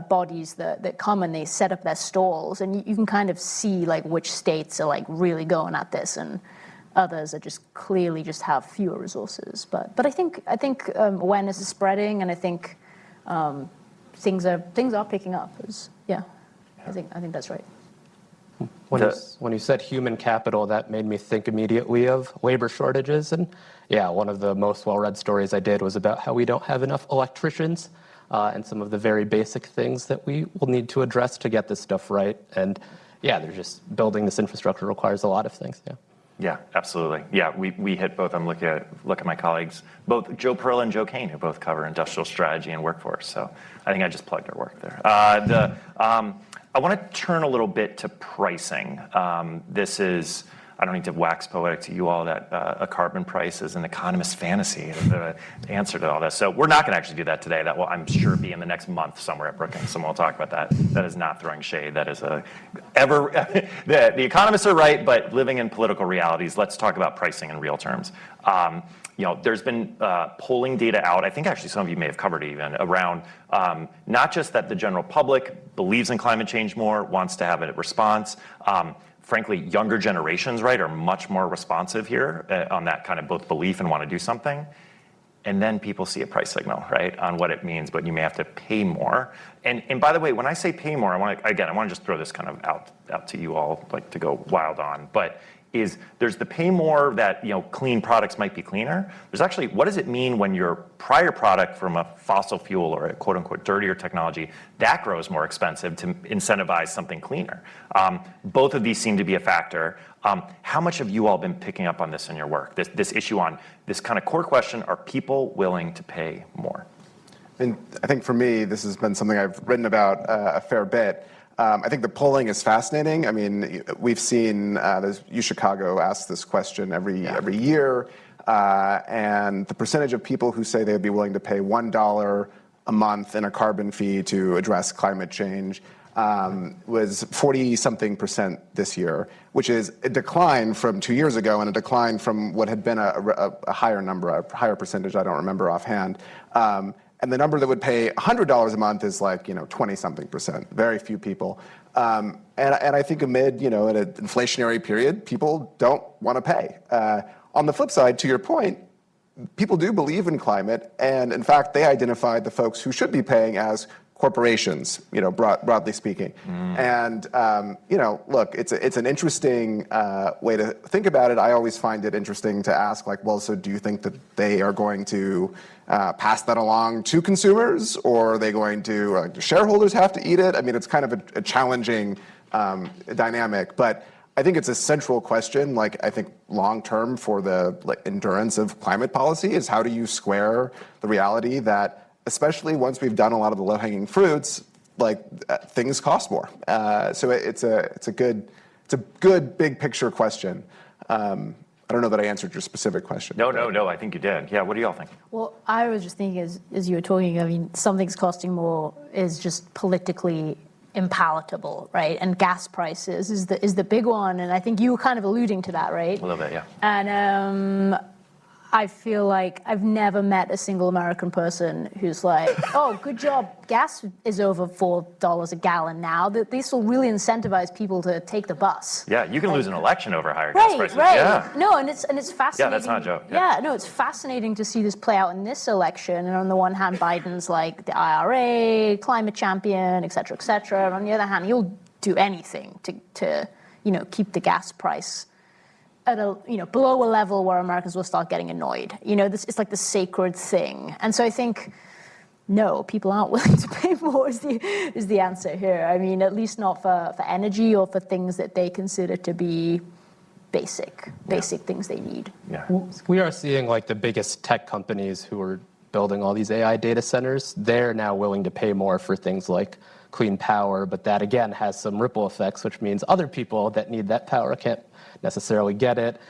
Speaker 3: bodies that come and they set up their stalls, and you can kind of see like which states are like really going at this, and others are just clearly just have fewer resources. But I think awareness is spreading, and I think things are picking up. I think that's right.
Speaker 7: When you said human capital, that made me think immediately of labor shortages. And yeah, one of the most well-read stories I did was about how we don't have enough electricians and some of the very basic things that we will need to address to get this stuff right. And yeah, they're just building this infrastructure requires a lot of things. Yeah.
Speaker 6: Yeah, absolutely. Yeah, we hit both. I'm looking at my colleagues, both Joe Pearl and Joe Kane, who both cover industrial strategy and workforce. So I think I just plugged our work there. I want to turn a little bit to pricing. This is, I don't need to wax poetic to you all that a carbon price is an economist's fantasy, the answer to all this. So we're not going to actually do that today. That will, I'm sure, be in the next month somewhere at Brookings. Someone will talk about that. That is not throwing shade. That is the economists are right, but living in political realities, let's talk about pricing in real terms. There's been polling data out, I think actually some of you may have covered it even, around not just that the general public believes in climate change more, wants to have a response. Frankly, younger generations, right, are much more responsive here on that kind of both belief and want to do something. And then people see a price signal, right, on what it means, but you may have to pay more. And by the way, when I say pay more, I want to just throw this kind of out to you all, like to go wild on, but there's the pay more that, clean products might be cleaner. There's actually, what does it mean when your prior product from a fossil fuel or a quote unquote dirtier technology, that grows more expensive to incentivize something cleaner? Both of these seem to be a factor. How much have you all been picking up on this in your work? This issue on this kind of core question, are people willing to pay more?
Speaker 8: And I think for me, this has been something I've written about a fair bit. I think the polling is fascinating. I mean, we've seen UChicago ask this question every year, and the percentage of people who say they would be willing to pay $1 a month in a carbon fee to address climate change was 40-something% this year, which is a decline from 2 years ago and a decline from what had been a higher number, a higher percentage. I don't remember offhand. And the number that would pay $100 a month is like, 20-something%. Very few people. And I think amid, an inflationary period, people don't want to pay. On the flip side, to your point, people do believe in climate. And in fact, they identified the folks who should be paying as corporations, broadly speaking. And, look, it's an interesting way to think about it. I always find it interesting to ask, so do you think that they are going to pass that along to consumers, or are they going to, do shareholders have to eat it? I mean, it's kind of a challenging dynamic, but I think it's a central question. I think long-term for the endurance of climate policy is how do you square the reality that, especially once we've done a lot of the low-hanging fruits, things cost more. So it's a good big picture question. I don't know that I answered your specific question.
Speaker 6: No, I think you did. Yeah, what do y'all think?
Speaker 3: Well, I was just thinking as you were talking, I mean, something's costing more is just politically impalatable, right? And gas prices is the big one, and I think you were kind of alluding to that, right?
Speaker 6: A little bit, yeah.
Speaker 3: And I feel like I've never met a single American person who's like, oh, good job, gas is over $4 a gallon now. This will really incentivize people to take the bus.
Speaker 6: Yeah, you can lose an election over higher gas prices.
Speaker 3: Right.
Speaker 6: Yeah.
Speaker 3: No, and it's fascinating.
Speaker 6: Yeah, that's not a joke.
Speaker 3: Yeah, no, it's fascinating to see this play out in this election. And on the one hand, Biden's like the IRA, climate champion, et cetera, et cetera. And on the other hand, he'll do anything to keep the gas price at below a level where Americans will start getting annoyed. It's like the sacred thing. And so I think, no, people aren't willing to pay more is the answer here. I mean, at least not for energy or for things that they consider to be basic things they need.
Speaker 6: Yeah.
Speaker 7: We are seeing the biggest tech companies who are building all these AI data centers, they're now willing to pay more for things like clean power, but that again has some ripple effects, which means other people that need that power can't necessarily get it.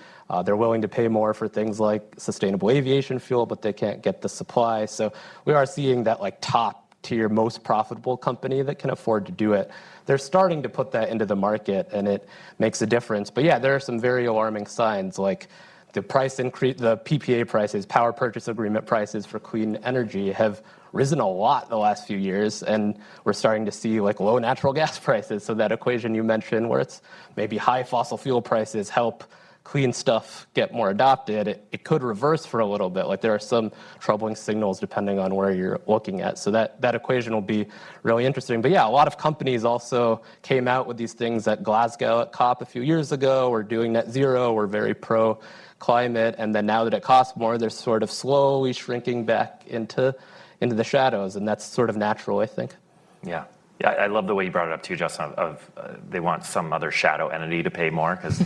Speaker 7: They're willing to pay more for things like sustainable aviation fuel, but they can't get the supply. So we are seeing that top tier, most profitable company that can afford to do it. They're starting to put that into the market, and it makes a difference. But yeah, there are some very alarming signs, like the price increase, the PPA prices, power purchase agreement prices for clean energy have risen a lot the last few years, and we're starting to see like low natural gas prices. So that equation you mentioned, where it's maybe high fossil fuel prices help clean stuff get more adopted, it could reverse for a little bit. Like there are some troubling signals depending on where you're looking at. So that equation will be really interesting. But yeah, a lot of companies also came out with these things at Glasgow at COP a few years ago. We're doing net zero. We're very pro climate. And then now that it costs more, they're sort of slowly shrinking back into the shadows. And that's sort of natural, I think.
Speaker 6: Yeah. Yeah, I love the way you brought it up too, Justin, of they want some other shadow entity to pay more, because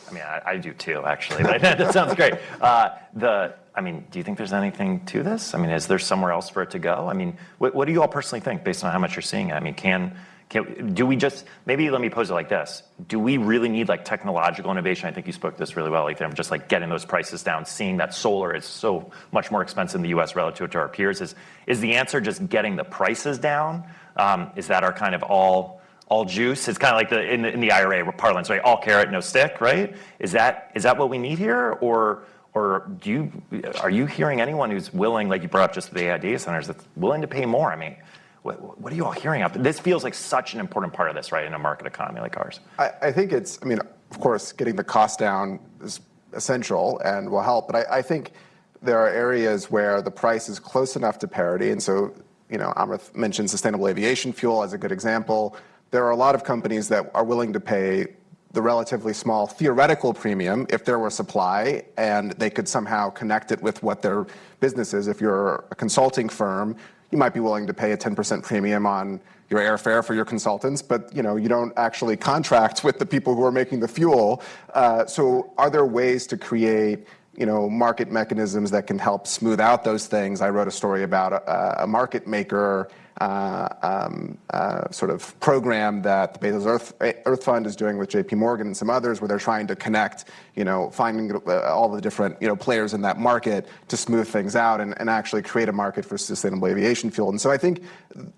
Speaker 6: I mean, I do too, actually, but that sounds great. I mean, do you think there's anything to this? I mean, is there somewhere else for it to go? I mean, what do you all personally think based on how much you're seeing it? I mean, do we just, maybe let me pose it like this. Do we really need like technological innovation? I think you spoke this really well, Ethan, just like getting those prices down, seeing that solar is so much more expensive in the US relative to our peers. Is the answer just getting the prices down? Is that our kind of all juice? It's kind of like in the IRA parlance, right? All carrot, no stick, right? Is that what we need here, or are you hearing anyone who's willing, like you brought up just the AI data centers, that's willing to pay more? I mean, what are you all hearing out there? This feels like such an important part of this, right, in a market economy like ours.
Speaker 8: I think it's, I mean, of course, getting the cost down is essential and will help, but I think there are areas where the price is close enough to parity, and so, you know, Amrit mentioned sustainable aviation fuel as a good example. There are a lot of companies that are willing to pay the relatively small theoretical premium if there were supply and they could somehow connect it with what their business is. If you're a consulting firm, you might be willing to pay a 10% premium on your airfare for your consultants, but you know, you don't actually contract with the people who are making the fuel. So are there ways to create, you know, market mechanisms that can help smooth out those things? I wrote a story about a market maker sort of program that the Bezos Earth Fund is doing with JP Morgan and some others, where they're trying to connect, you know, finding all the different, you know, players in that market to smooth things out and actually create a market for sustainable aviation fuel. And so I think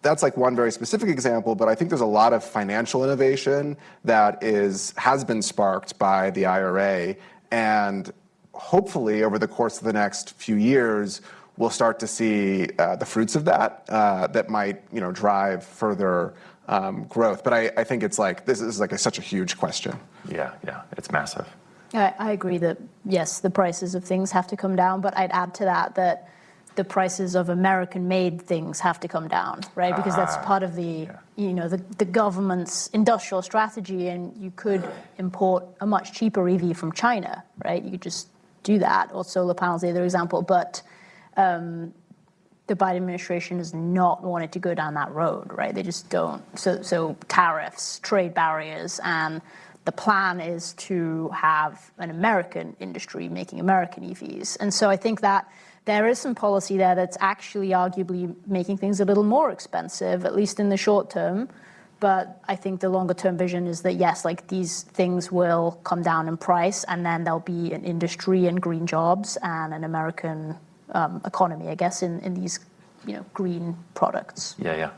Speaker 8: that's like one very specific example, but I think there's a lot of financial innovation that has been sparked by the IRA, and hopefully over the course of the next few years, we'll start to see the fruits of that that might, you know, drive further growth. But I think it's like, this is like such a huge question.
Speaker 6: Yeah, it's massive.
Speaker 3: I agree that, yes, the prices of things have to come down, but I'd add to that the prices of American-made things have to come down, right? Because that's part of the, you know, the government's industrial strategy, and you could import a much cheaper EV from China, right? You could just do that, or solar panels, the other example, but the Biden administration has not wanted to go down that road, right? They just don't. So tariffs, trade barriers, and the plan is to have an American industry making American EVs. And so I think that there is some policy there that's actually arguably making things a little more expensive, at least in the short term. But I think the longer term vision is that, yes, like these things will come down in price, and then there'll be an industry and green jobs and an American economy, I guess, in these, you know, green products.
Speaker 6: Yeah.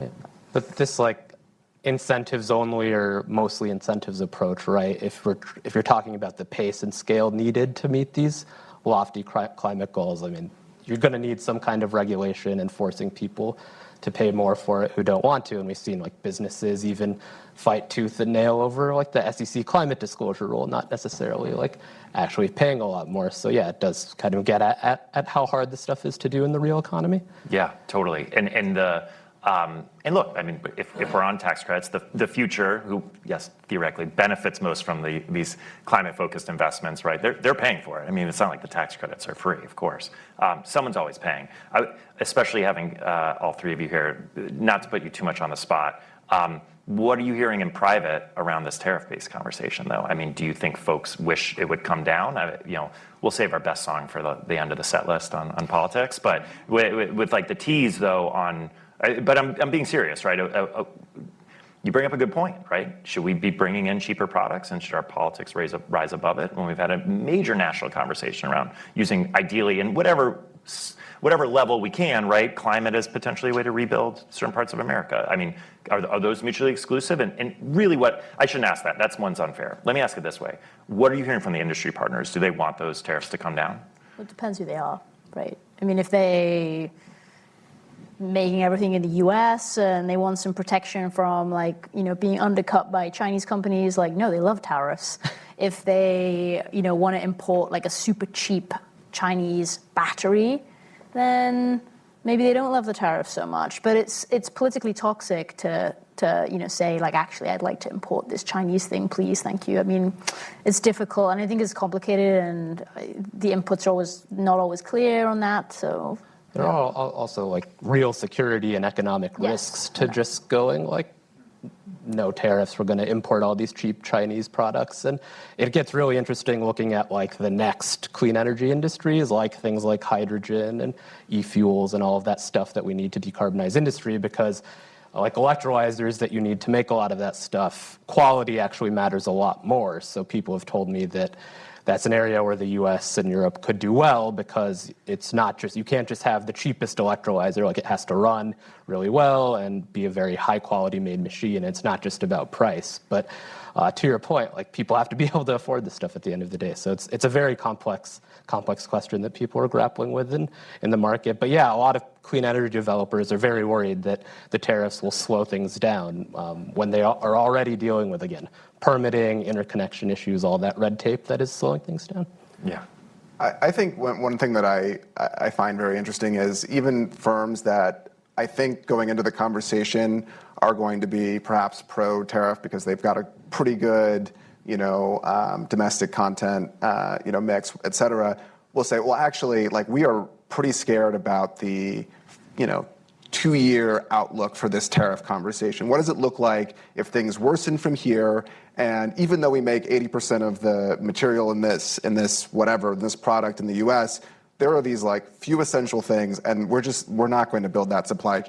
Speaker 7: But this like incentives only or mostly incentives approach, right? If you're talking about the pace and scale needed to meet these lofty climate goals, I mean, you're going to need some kind of regulation and forcing people to pay more for it who don't want to. And we've seen like businesses even fight tooth and nail over like the SEC climate disclosure rule, not necessarily like actually paying a lot more. So yeah, it does kind of get at how hard this stuff is to do in the real economy.
Speaker 6: Yeah, totally. And look, I mean, if we're on tax credits, the future, who, yes, theoretically benefits most from these climate-focused investments, right? They're paying for it. I mean, it's not like the tax credits are free, of course. Someone's always paying. Especially having all three of you here, not to put you too much on the spot. What are you hearing in private around this tariff-based conversation, though? I mean, do you think folks wish it would come down? You know, we'll save our best song for the end of the set list on politics. But with like the tease, though, on. But I'm being serious, right? You bring up a good point, right? Should we be bringing in cheaper products, and should our politics rise above it when we've had a major national conversation around using, ideally, in whatever whatever level we can, right? Climate is potentially a way to rebuild certain parts of America. I mean, are those mutually exclusive? And really I shouldn't ask that. That's one's unfair. Let me ask it this way. What are you hearing from the industry partners? Do they want those tariffs to come down?
Speaker 3: Well, it depends who they are, right? I mean, if they making everything in the US and they want some protection from being undercut by Chinese companies, no, they love tariffs. If they, want to import a super cheap Chinese battery, then maybe they don't love the tariffs so much. But it's politically toxic to say actually I'd like to import this Chinese thing, please, thank you. I mean, it's difficult and I think it's complicated and the inputs are not always clear on that. So
Speaker 7: there are also real security and economic risks to just going no tariffs, we're going to import all these cheap Chinese products. And it gets really interesting looking at the next clean energy industries, things like hydrogen and e-fuels and all of that stuff that we need to decarbonize industry, because electrolyzers that you need to make a lot of that stuff, quality actually matters a lot more. So people have told me that that's an area where the US and Europe could do well, because it's not just, you can't just have the cheapest electrolyzer, it has to run really well and be a very high quality made machine. It's not just about price. But to your point, people have to be able to afford this stuff at the end of the day. So it's a very complex question that people are grappling with in the market. But yeah, a lot of clean energy developers are very worried that the tariffs will slow things down when they are already dealing with, again, permitting, interconnection issues, all that red tape that is slowing things down.
Speaker 6: Yeah.
Speaker 8: I think one thing that I find very interesting is even firms that I think going into the conversation are going to be perhaps pro-tariff because they've got a pretty good, domestic content, mix, et cetera, will say, well, actually, we are pretty scared about the, 2-year outlook for this tariff conversation. What does it look like if things worsen from here? And even though we make 80% of the material in this product in the US, there are these few essential things, and we're not going to build that supply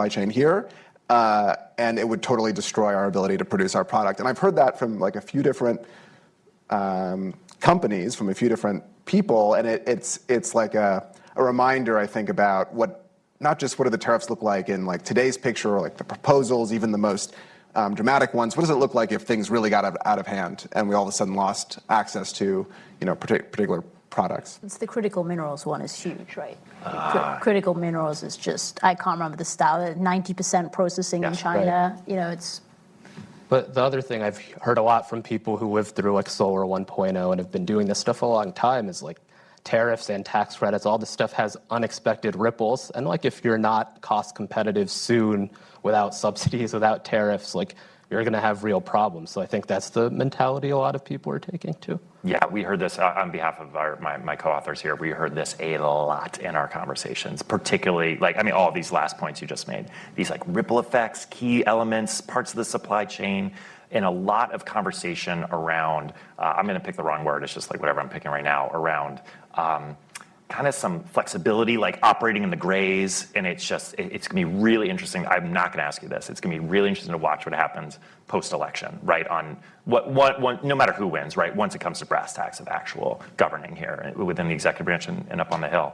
Speaker 8: chain here. And it would totally destroy our ability to produce our product. And I've heard that from a few different companies, from a few different people, and it's a reminder, I think, about not just what do the tariffs look like in today's picture, or the proposals, even the most dramatic ones. What does it look like if things really got out of hand and we all of a sudden lost access to particular products?
Speaker 3: It's the critical minerals one is huge, right? Critical minerals is just, I can't remember the stat, 90% processing in China.
Speaker 7: Right.
Speaker 3: It's.
Speaker 7: But the other thing I've heard a lot from people who lived through Solar 1.0 and have been doing this stuff a long time is tariffs and tax credits, all this stuff has unexpected ripples. And if you're not cost competitive soon without subsidies, without tariffs, you're going to have real problems. So I think that's the mentality a lot of people are taking too.
Speaker 6: Yeah, we heard this on behalf of my co-authors here. We heard this a lot in our conversations, particularly all of these last points you just made, these ripple effects, key elements, parts of the supply chain, and a lot of conversation around, I'm going to pick the wrong word, it's just whatever I'm picking right now, around kind of some flexibility, operating in the grays, and it's going to be really interesting. I'm not going to ask you this. It's going to be really interesting to watch what happens post-election, right, on no matter who wins, right, once it comes to brass tacks of actual governing here within the executive branch and up on the Hill.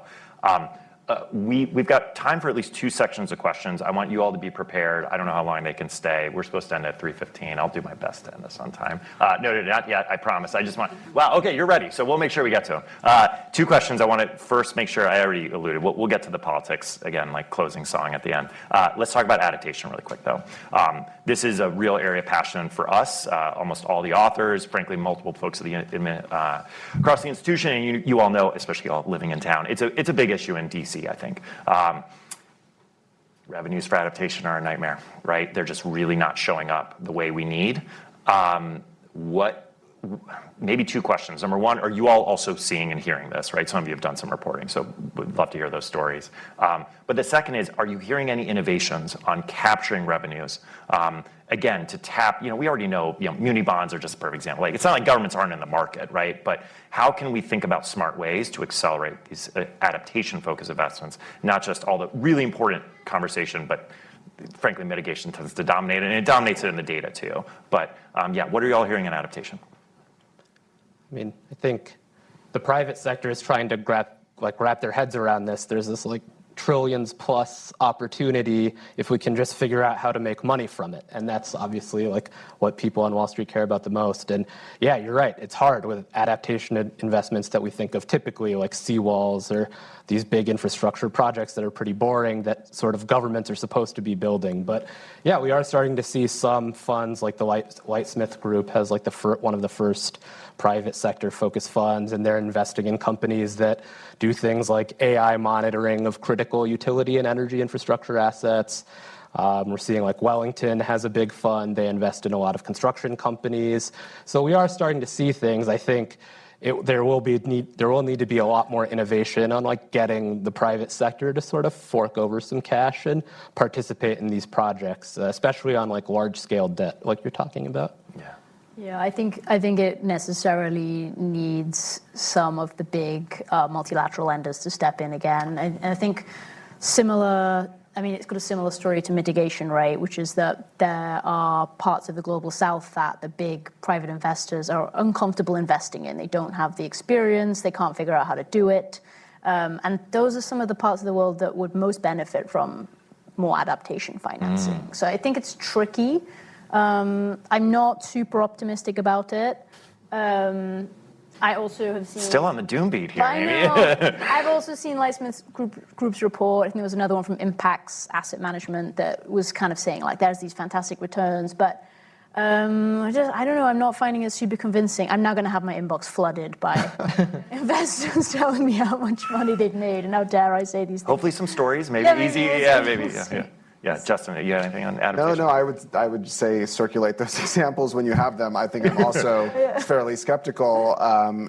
Speaker 6: We've got time for at least 2 sections of questions. I want you all to be prepared. I don't know how long they can stay. We're supposed to end at 3:15. I'll do my best to end this on time. No, not yet, I promise. Wow, okay, you're ready. So we'll make sure we get to them. 2 questions. I want to first make sure, I already alluded, we'll get to the politics again, closing song at the end. Let's talk about adaptation really quick though. This is a real area of passion for us. Almost all the authors, frankly, multiple folks across the institution, and you all know, especially all living in town, it's a big issue in DC, I think. Revenues for adaptation are a nightmare, right? They're just really not showing up the way we need. Maybe 2 questions. Number 1, are you all also seeing and hearing this, right? Some of you have done some reporting, so would love to hear those stories. But the second is, are you hearing any innovations on capturing revenues? Again, to tap, we already know, muni bonds are just a perfect example. It's not like governments aren't in the market, right? But how can we think about smart ways to accelerate these adaptation-focused investments? Not just all the really important conversation, but frankly, mitigation tends to dominate, and it dominates it in the data too. But what are you all hearing in adaptation?
Speaker 7: I think the private sector is trying to like wrap their heads around this. There's this like trillions plus opportunity if we can just figure out how to make money from it. And that's obviously like what people on Wall Street care about the most. And yeah, you're right. It's hard with adaptation investments that we think of typically like seawalls or these big infrastructure projects that are pretty boring that sort of governments are supposed to be building. But yeah, we are starting to see some funds like the Lightsmith Group has like one of the first private sector focused funds, and they're investing in companies that do things like AI monitoring of critical utility and energy infrastructure assets. We're seeing like Wellington has a big fund. They invest in a lot of construction companies. So we are starting to see things. I think there will need to be a lot more innovation on like getting the private sector to sort of fork over some cash and participate in these projects, especially on like large scale debt like you're talking about.
Speaker 3: Yeah, I think it necessarily needs some of the big multilateral lenders to step in again. And I think it's got a similar story to mitigation, right? Which is that there are parts of the global south that the big private investors are uncomfortable investing in. They don't have the experience, they can't figure out how to do it. And those are some of the parts of the world that would most benefit from more adaptation financing. So I think it's tricky. I'm not super optimistic about it. I also have seen...
Speaker 6: Still on the doom beat here,
Speaker 3: I
Speaker 6: Amy.
Speaker 3: know. I've also seen Lightsmith Group's report. I think there was another one from Impacts Asset Management that was kind of saying, like, there's these fantastic returns, but I don't know, I'm not finding it super convincing. I'm now going to have my inbox flooded by investors telling me how much money they've made, and how dare I say these things.
Speaker 6: Hopefully some stories, maybe
Speaker 3: Yeah,
Speaker 6: easy.
Speaker 3: maybe
Speaker 6: Yeah,
Speaker 3: we'll
Speaker 6: maybe.
Speaker 3: see.
Speaker 6: Yeah. Yeah, Justin, you have anything on adaptation?
Speaker 8: No, I would say circulate those examples when you have them. I think I'm also fairly skeptical.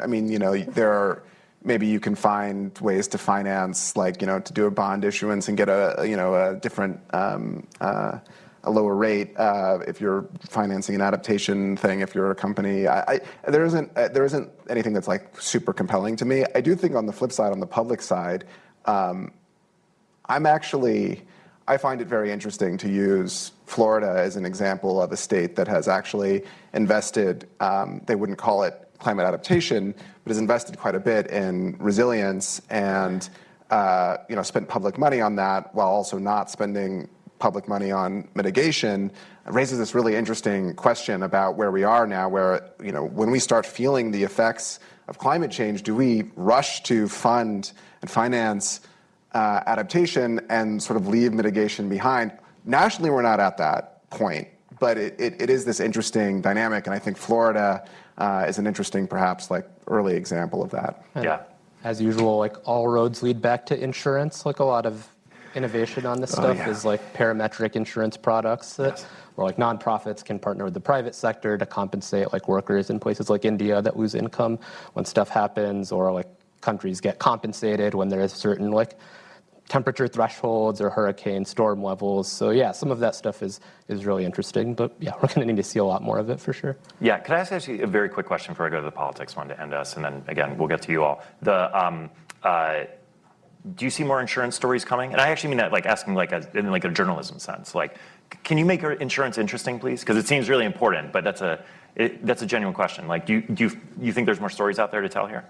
Speaker 8: Maybe you can find ways to finance, like, to do a bond issuance and get a different, a lower rate if you're financing an adaptation thing. If you're a company, there isn't anything that's like super compelling to me. I do think on the flip side, on the public side, I find it very interesting to use Florida as an example of a state that has actually invested, they wouldn't call it climate adaptation, but has invested quite a bit in resilience and spent public money on that while also not spending public money on mitigation. It raises this really interesting question about where we are now, where when we start feeling the effects of climate change, do we rush to fund and finance adaptation and sort of leave mitigation behind? Nationally, we're not at that point, but it is this interesting dynamic, and I think Florida is an interesting, perhaps, like early example of that.
Speaker 6: Yeah.
Speaker 7: As usual, like all roads lead back to insurance. Like a lot of innovation on this stuff is like parametric insurance products that where like nonprofits can partner with the private sector to compensate like workers in places like India that lose income when stuff happens, or like countries get compensated when there is certain like temperature thresholds or hurricane storm levels. So yeah, some of that stuff is really interesting, but yeah, we're going to need to see a lot more of it for sure.
Speaker 6: Yeah, could I ask actually a very quick question before I go to the politics one to end us, and then again, we'll get to you all. Do you see more insurance stories coming? And I actually mean that like asking like in like a journalism sense. Like, can you make insurance interesting, please? Because it seems really important, but that's a genuine question. Like, do you think there's more stories out there to tell here?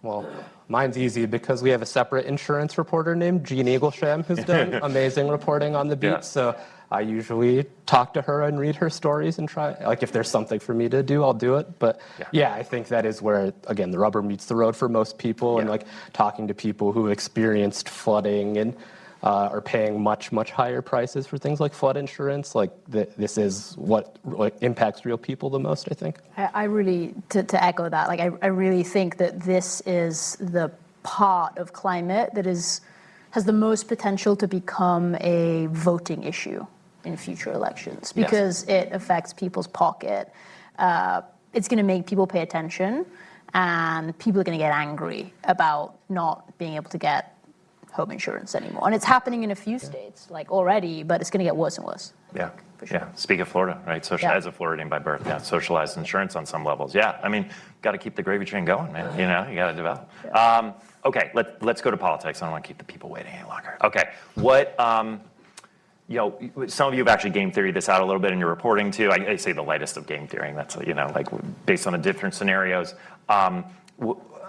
Speaker 7: Well, mine's easy because we have a separate insurance reporter named Jean Eaglesham who's done amazing reporting on the beat.
Speaker 6: Yeah.
Speaker 7: So I usually talk to her and read her stories and try, like if there's something for me to do, I'll do it. But yeah, I think that is where, again, the rubber meets the road for most people, and like talking to people who experienced flooding and are paying much, much higher prices for things like flood insurance. Like this is what like impacts real people the most, I think.
Speaker 3: I really, to echo that, like I really think that this is the part of climate that has the most potential to become a voting issue in future elections, because it affects people's pocket. It's going to make people pay attention, and people are going to get angry about not being able to get home insurance anymore. And it's happening in a few states, like already, but it's going to get worse and worse.
Speaker 6: Yeah,
Speaker 3: for sure.
Speaker 6: yeah. Speak of Florida, right? As a Floridian by birth, socialized insurance on some levels. Yeah, I mean, got to keep the gravy train going, man. You got to develop.
Speaker 3: Yeah.
Speaker 6: Okay, let's go to politics. I don't want to keep the people waiting any longer. Okay, what? Some of you have actually game theoried this out a little bit in your reporting too. I say the lightest of game theory. That's like based on the different scenarios.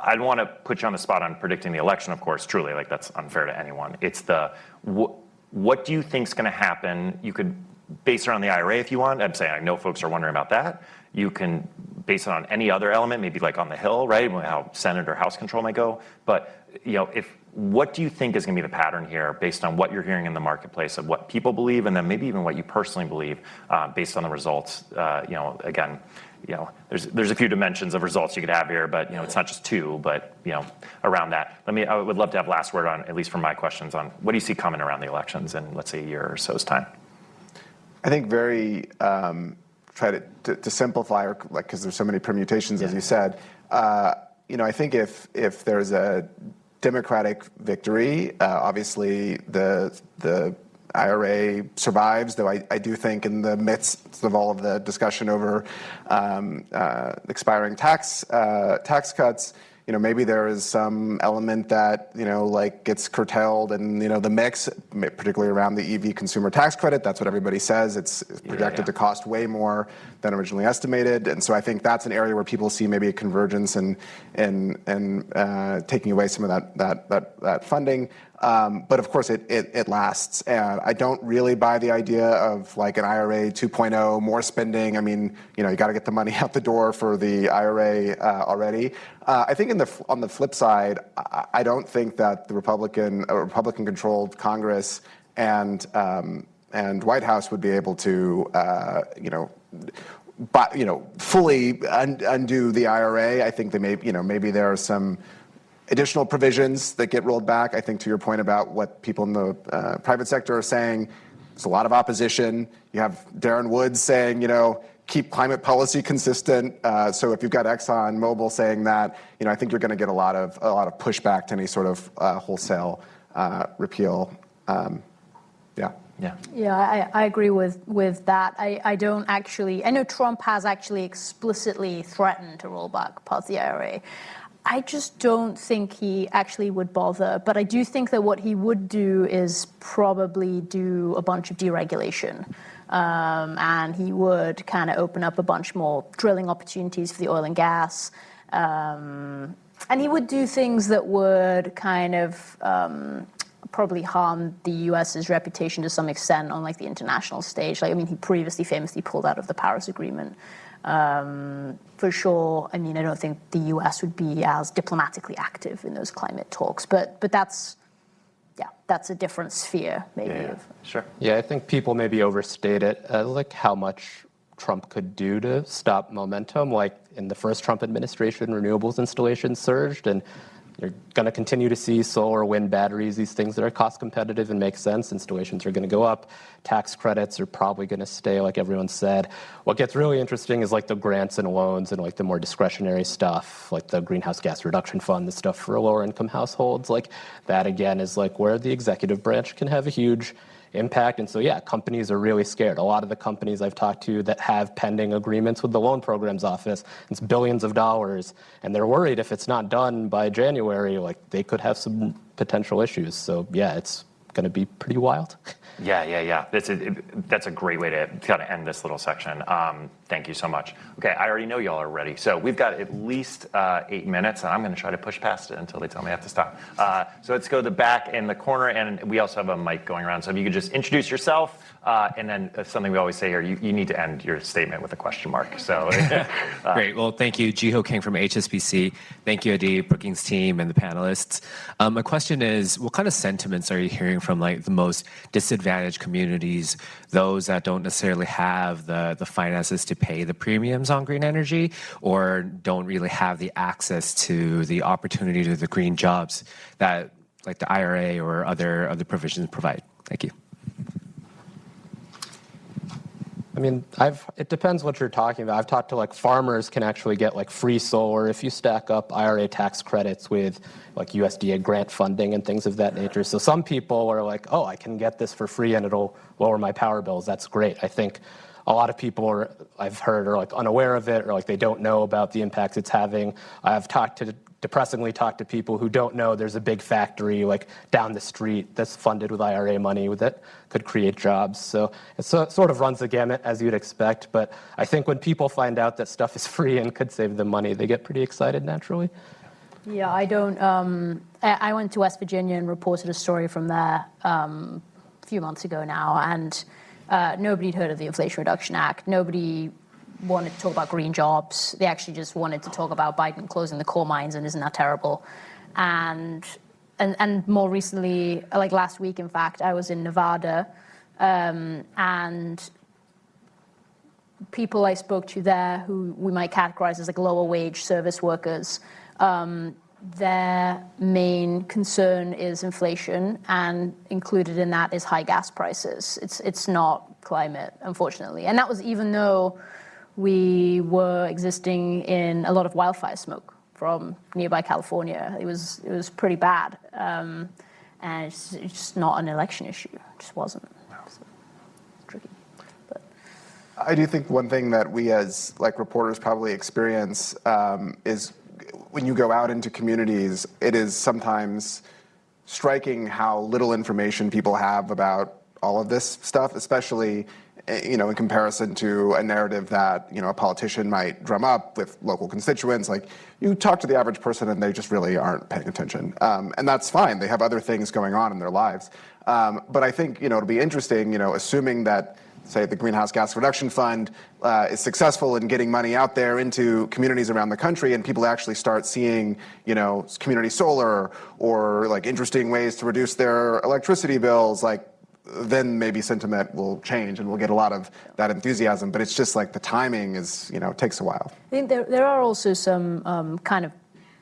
Speaker 6: I don't want to put you on the spot on predicting the election, of course, truly, like that's unfair to anyone. It's what do you think is going to happen? You could base it on the IRA if you want. I'm saying I know folks are wondering about that. You can base it on any other element, maybe like on the Hill, right? How Senate or House control might go. But what do you think is going to be the pattern here based on what you're hearing in the marketplace of what people believe and then maybe even what you personally believe based on the results? Again, there's a few dimensions of results you could have here, but it's not just two, but around that. I would love to have last word on, at least for my questions, on what do you see coming around the elections in, let's say, a year or so's time?
Speaker 8: I think try to simplify, because there's so many permutations, as you said. I think if there's a Democratic victory, obviously the IRA survives, though I do think in the midst of all of the discussion over expiring tax cuts, maybe there is some element that, gets curtailed and, the mix, particularly around the EV consumer tax credit. That's what everybody says. It's projected to cost way more than originally estimated. And so I think that's an area where people see maybe a convergence in taking away some of that funding. But of course, it lasts. And I don't really buy the idea of like an IRA 2.0, more spending. I mean, you got to get the money out the door for the IRA already. I think on the flip side, I don't think that the Republican-controlled Congress and White House would be able to, fully undo the IRA. I think they maybe there are some additional provisions that get rolled back. I think to your point about what people in the private sector are saying, there's a lot of opposition. You have Darren Woods saying, keep climate policy consistent. So if you've got Exxon Mobil saying that, I think you're going to get a lot of pushback to any sort of wholesale repeal.
Speaker 3: Yeah, I agree with that. I know Trump has actually explicitly threatened to roll back part of the IRA. I just don't think he actually would bother. But I do think that what he would do is probably do a bunch of deregulation. And he would kind of open up a bunch more drilling opportunities for the oil and gas. And he would do things that would kind of probably harm the U.S.'s reputation to some extent on like the international stage. He previously famously pulled out of the Paris Agreement. For sure. I don't think the U.S. would be as diplomatically active in those climate talks, but that's a different sphere, maybe.
Speaker 6: Yeah. Sure.
Speaker 7: Yeah, I think people maybe overstate it, like how much Trump could do to stop momentum. Like in the first Trump administration, renewables installations surged, and you're going to continue to see solar, wind, batteries, these things that are cost competitive and make sense. Installations are going to go up. Tax credits are probably going to stay, like everyone said. What gets really interesting is like the grants and loans and like the more discretionary stuff, like the greenhouse gas reduction fund, the stuff for lower income households. Like that, again, is like where the executive branch can have a huge impact. And so, yeah, companies are really scared. A lot of the companies I've talked to that have pending agreements with the loan programs office, it's billions of dollars, and they're worried if it's not done by January, like they could have some potential issues. So, yeah, it's going to be pretty wild.
Speaker 6: Yeah. That's a great way to kind of end this little section. Thank you so much. Okay, I already know y'all are ready. So we've got at least 8 minutes, and I'm going to try to push past it until they tell me I have to stop. So let's go to the back in the corner, and we also have a mic going around. So if you could just introduce yourself, and then something we always say here, you need to end your statement with a question mark. So
Speaker 9: Great. Well, thank you. Jiho King from HSBC. Thank you, Adi, Brookings team, and the panelists. My question is, what kind of sentiments are you hearing from like the most disadvantaged communities, those that don't necessarily have the finances to pay the premiums on green energy, or don't really have the access to the opportunity to the green jobs that like the IRA or other provisions provide? Thank you.
Speaker 7: It depends what you're talking about. I've talked to like farmers can actually get like free solar if you stack up IRA tax credits with like USDA grant funding and things of that nature. So some people are like, oh, I can get this for free and it'll lower my power bills. That's great. I think a lot of people I've heard are like unaware of it, or like they don't know about the impacts it's having. I've depressingly talked to people who don't know there's a big factory like down the street that's funded with IRA money that could create jobs. So it sort of runs the gamut as you'd expect. But I think when people find out that stuff is free and could save them money, they get pretty excited naturally.
Speaker 3: Yeah, I don't. I went to West Virginia and reported a story from there a few months ago now, and nobody'd heard of the Inflation Reduction Act. Nobody wanted to talk about green jobs. They actually just wanted to talk about Biden closing the coal mines, and isn't that terrible? And more recently, like last week, in fact, I was in Nevada, and people I spoke to there who we might categorize as like lower wage service workers, their main concern is inflation, and included in that is high gas prices. It's not climate, unfortunately. And that was even though we were existing in a lot of wildfire smoke from nearby California. It was pretty bad. And it's just not an election issue. It just wasn't. So, tricky. But.
Speaker 8: I do think one thing that we as like reporters probably experience is when you go out into communities, it is sometimes striking how little information people have about all of this stuff, especially in comparison to a narrative that a politician might drum up with local constituents. Like, you talk to the average person and they just really aren't paying attention, and that's fine. They have other things going on in their lives. But I think it'll be interesting, assuming that, say, the Greenhouse Gas Reduction Fund is successful in getting money out there into communities around the country, and people actually start seeing, community solar or like interesting ways to reduce their electricity bills, like, then maybe sentiment will change and we'll get a lot of that enthusiasm. But it's just like the timing is, takes a while.
Speaker 3: I think there are also some kind of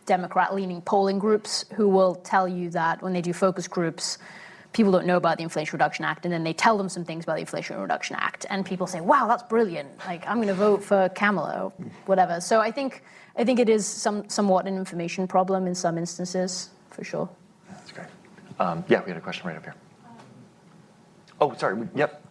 Speaker 3: Democrat-leaning polling groups who will tell you that when they do focus groups, people don't know about the Inflation Reduction Act, and then they tell them some things about the Inflation Reduction Act, and people say, wow, that's brilliant. Like, I'm going to vote for Kamala or whatever. So I think it is somewhat an information problem in some instances, for sure.
Speaker 6: That's great. Yeah, we had a question right up here. Oh, sorry. Yep.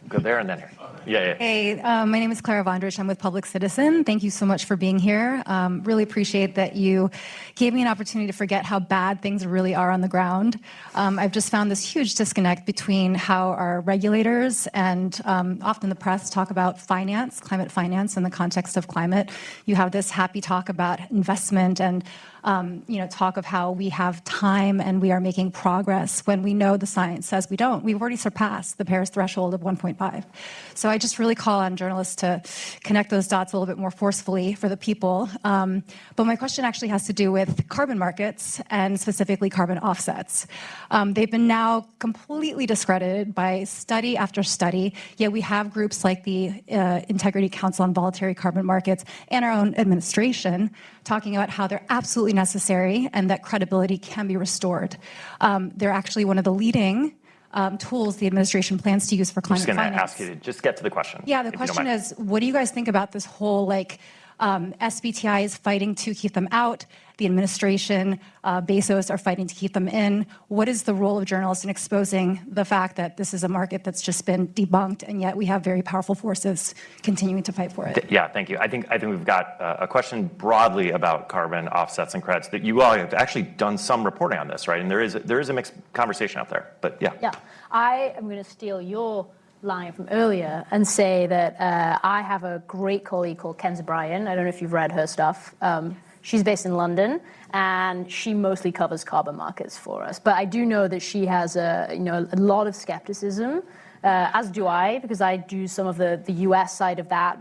Speaker 6: Go there and then here. Yeah.
Speaker 10: Hey, my name is Clara Vondrich. I'm with Public Citizen. Thank you so much for being here. Really appreciate that you gave me an opportunity to forget how bad things really are on the ground. I've just found this huge disconnect between how our regulators and often the press talk about finance, climate finance in the context of climate. You have this happy talk about investment and talk of how we have time and we are making progress when we know the science says we don't. We've already surpassed the Paris threshold of 1.5. So I just really call on journalists to connect those dots a little bit more forcefully for the people. But my question actually has to do with carbon markets and specifically carbon offsets. They've been now completely discredited by study after study, yet we have groups like the Integrity Council on Voluntary Carbon Markets and our own administration talking about how they're absolutely necessary and that credibility can be restored. They're actually one of the leading tools the administration plans to use for climate finance.
Speaker 6: I'm just going to ask you to just get to the question.
Speaker 10: Yeah, the question is, what do you guys think about this whole, SBTI is fighting to keep them out, the administration, Bezos are fighting to keep them in. What is the role of journalists in exposing the fact that this is a market that's just been debunked, and yet we have very powerful forces continuing to fight for it?
Speaker 6: Yeah, thank you. I think we've got a question broadly about carbon offsets and credits that you all have actually done some reporting on this, right? And there is a mixed conversation out there, but yeah.
Speaker 3: Yeah, I am going to steal your line from earlier and say that I have a great colleague called Kenza Bryan. I don't know if you've read her stuff. She's based in London, and she mostly covers carbon markets for us. But I do know that she has a lot of skepticism, as do I, because I do some of the US side of that,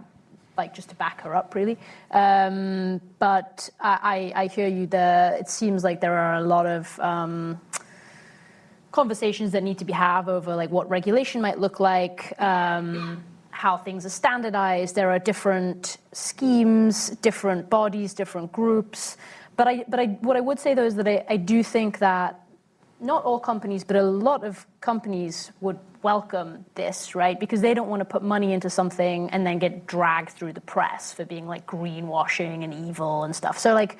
Speaker 3: like just to back her up, really. But I hear you. It seems like there are a lot of conversations that need to be had over like what regulation might look like, how things are standardized. There are different schemes, different bodies, different groups. But what I would say though is that I do think that not all companies, but a lot of companies would welcome this, right? Because they don't want to put money into something and then get dragged through the press for being like greenwashing and evil and stuff. So like,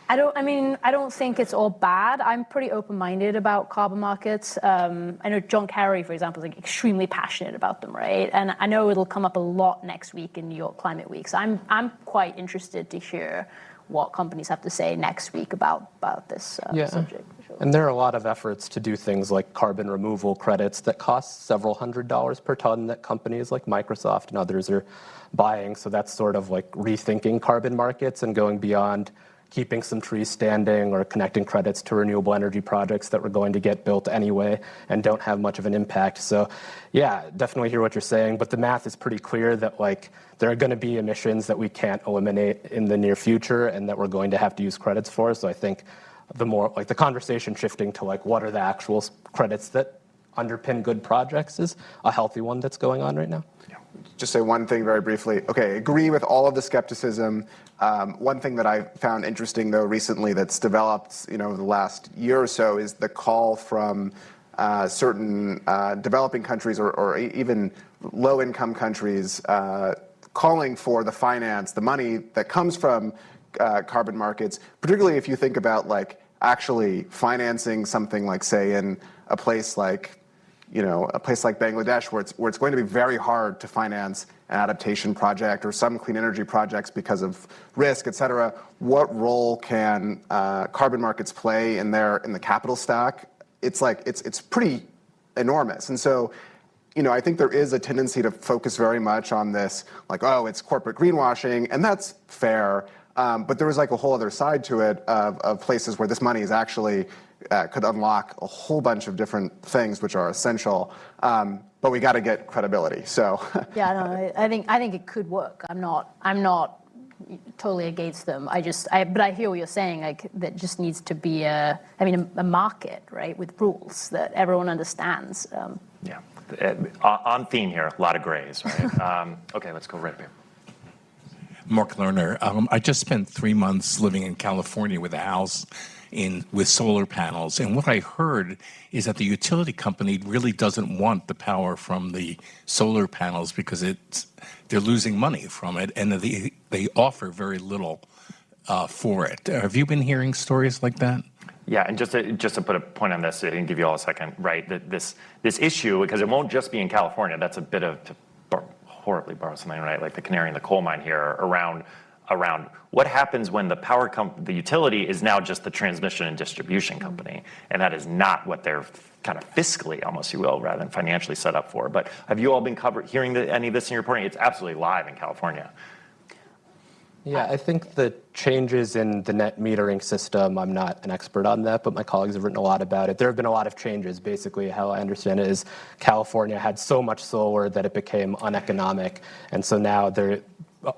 Speaker 3: I don't think it's all bad. I'm pretty open-minded about carbon markets. I know John Kerry, for example, is like extremely passionate about them, right? And I know it'll come up a lot next week in New York Climate Week. So I'm quite interested to hear what companies have to say next week about this subject. For sure.
Speaker 7: And there are a lot of efforts to do things like carbon removal credits that cost several $100s per ton that companies like Microsoft and others are buying. So that's sort of like rethinking carbon markets and going beyond keeping some trees standing or connecting credits to renewable energy projects that were going to get built anyway and don't have much of an impact. So yeah, definitely hear what you're saying, but the math is pretty clear that like there are going to be emissions that we can't eliminate in the near future and that we're going to have to use credits for. So I think the more like the conversation shifting to like what are the actual credits that underpin good projects is a healthy one that's going on right now.
Speaker 8: Just say one thing very briefly. Okay, agree with all of the skepticism. One thing that I found interesting, though, recently that's developed, the last year or so is the call from certain developing countries or even low-income countries calling for the money that comes from carbon markets, particularly if you think about like actually financing something like, say, in a place like Bangladesh, where it's going to be very hard to finance an adaptation project or some clean energy projects because of risk, et cetera. What role can carbon markets play in the capital stack? It's pretty enormous. And so, I think there is a tendency to focus very much on this, like, oh, it's corporate greenwashing, and that's fair. But there was like a whole other side to it of places where this money is actually could unlock a whole bunch of different things which are essential. But we got to get credibility. So
Speaker 3: yeah, no, I think it could work. I'm not totally against them. But I hear what you're saying. Like that just needs to be a market, right, with rules that everyone understands.
Speaker 6: Yeah, on theme here, a lot of grays, right? Okay, let's go right up here.
Speaker 11: Mark Lerner. I just spent 3 months living in California with a house with solar panels, and what I heard is that the utility company really doesn't want the power from the solar panels because they're losing money from it, and they offer very little for it. Have you been hearing stories like that?
Speaker 6: Yeah, and just to put a point on this, and give you all a second, right? This issue, because it won't just be in California. That's a bit of horribly borrow something, right? Like the canary in the coal mine here around what happens when the utility is now just the transmission and distribution company, and that is not what they're kind of fiscally, almost you will, rather than financially set up for. But have you all been hearing any of this in your reporting? It's absolutely live in California.
Speaker 7: Yeah, I think the changes in the net metering system, I'm not an expert on that, but my colleagues have written a lot about it. There have been a lot of changes. Basically, how I understand it is California had so much solar that it became uneconomic, and so now they're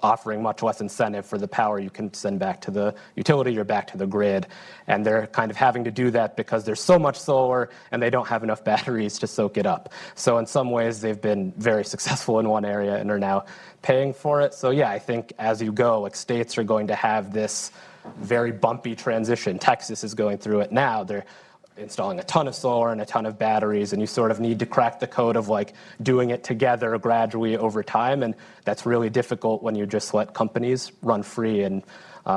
Speaker 7: offering much less incentive for the power you can send back to the utility or back to the grid. And they're kind of having to do that because there's so much solar and they don't have enough batteries to soak it up. So in some ways, they've been very successful in one area and are now paying for it. So yeah, I think as you go, like states are going to have this very bumpy transition. Texas is going through it now. They're installing a ton of solar and a ton of batteries, and you sort of need to crack the code of like doing it together gradually over time, and that's really difficult when you just let companies run free. And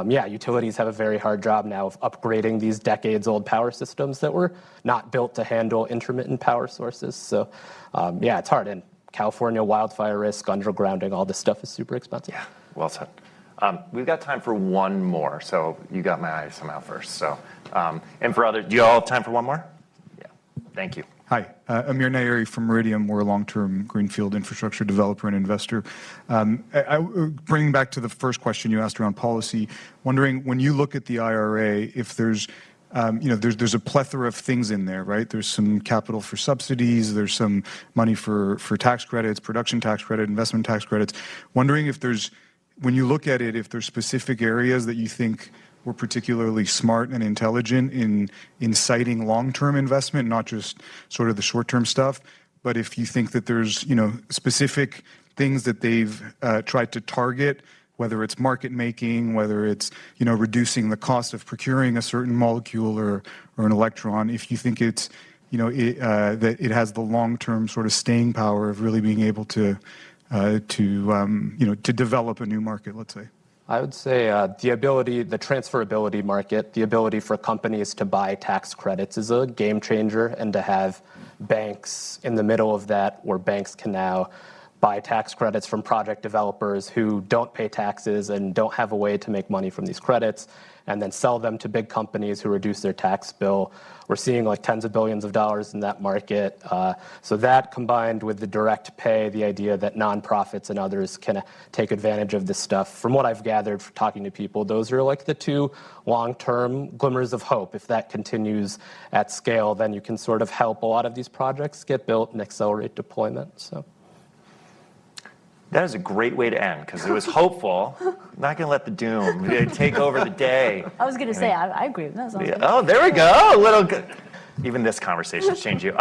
Speaker 7: utilities have a very hard job now of upgrading these decades-old power systems that were not built to handle intermittent power sources. So it's hard, and California wildfire risk, undergrounding, all this stuff is super expensive.
Speaker 6: Yeah, well said. We've got time for one more, so you got my eye somehow first. So, and for others, do you all have time for one more? Yeah, thank you.
Speaker 12: Hi, Amir Nayeri from Meridian. We're a long-term greenfield infrastructure developer and investor. Bringing back to the first question you asked around policy, wondering when you look at the IRA, if there's there's a plethora of things in there, right? There's some capital for subsidies, there's some money for tax credits, production tax credit, investment tax credits. Wondering if when you look at it, if there's specific areas that you think were particularly smart and intelligent in inciting long-term investment, not just sort of the short-term stuff, but if you think that there's, specific things that they've tried to target, whether it's market making, whether it's, reducing the cost of procuring a certain molecule or an electron, if you think it's, that it has the long-term sort of staying power of really being able to develop a new market, let's say.
Speaker 7: I would say the transferability market, the ability for companies to buy tax credits is a game changer, and to have banks in the middle of that, where banks can now buy tax credits from project developers who don't pay taxes and don't have a way to make money from these credits, and then sell them to big companies who reduce their tax bill. We're seeing like tens of billions of dollars in that market. So that combined with the direct pay, the idea that nonprofits and others can take advantage of this stuff, from what I've gathered from talking to people, those are like the two long-term glimmers of hope. If that continues at scale, then you can sort of help a lot of these projects get built and accelerate deployment. So.
Speaker 6: That is a great way to end, because it was hopeful. I'm not going to let the doom take over the day.
Speaker 3: I was going to say, I agree with that. Sounds good.
Speaker 6: Oh, there we go. A little good. Even this conversation's changed you.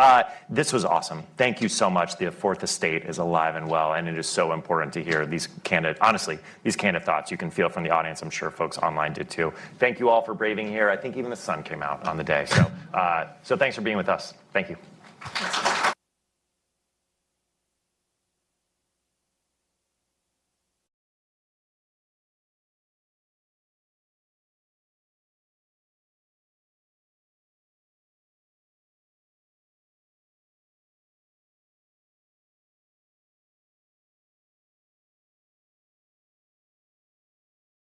Speaker 6: This was awesome. Thank you so much. The fourth estate is alive and well, and it is so important to hear these candid, honestly, these candid thoughts you can feel from the audience. I'm sure folks online did too. Thank you all for braving here. I think even the sun came out on the day. So thanks for being with us. Thank you.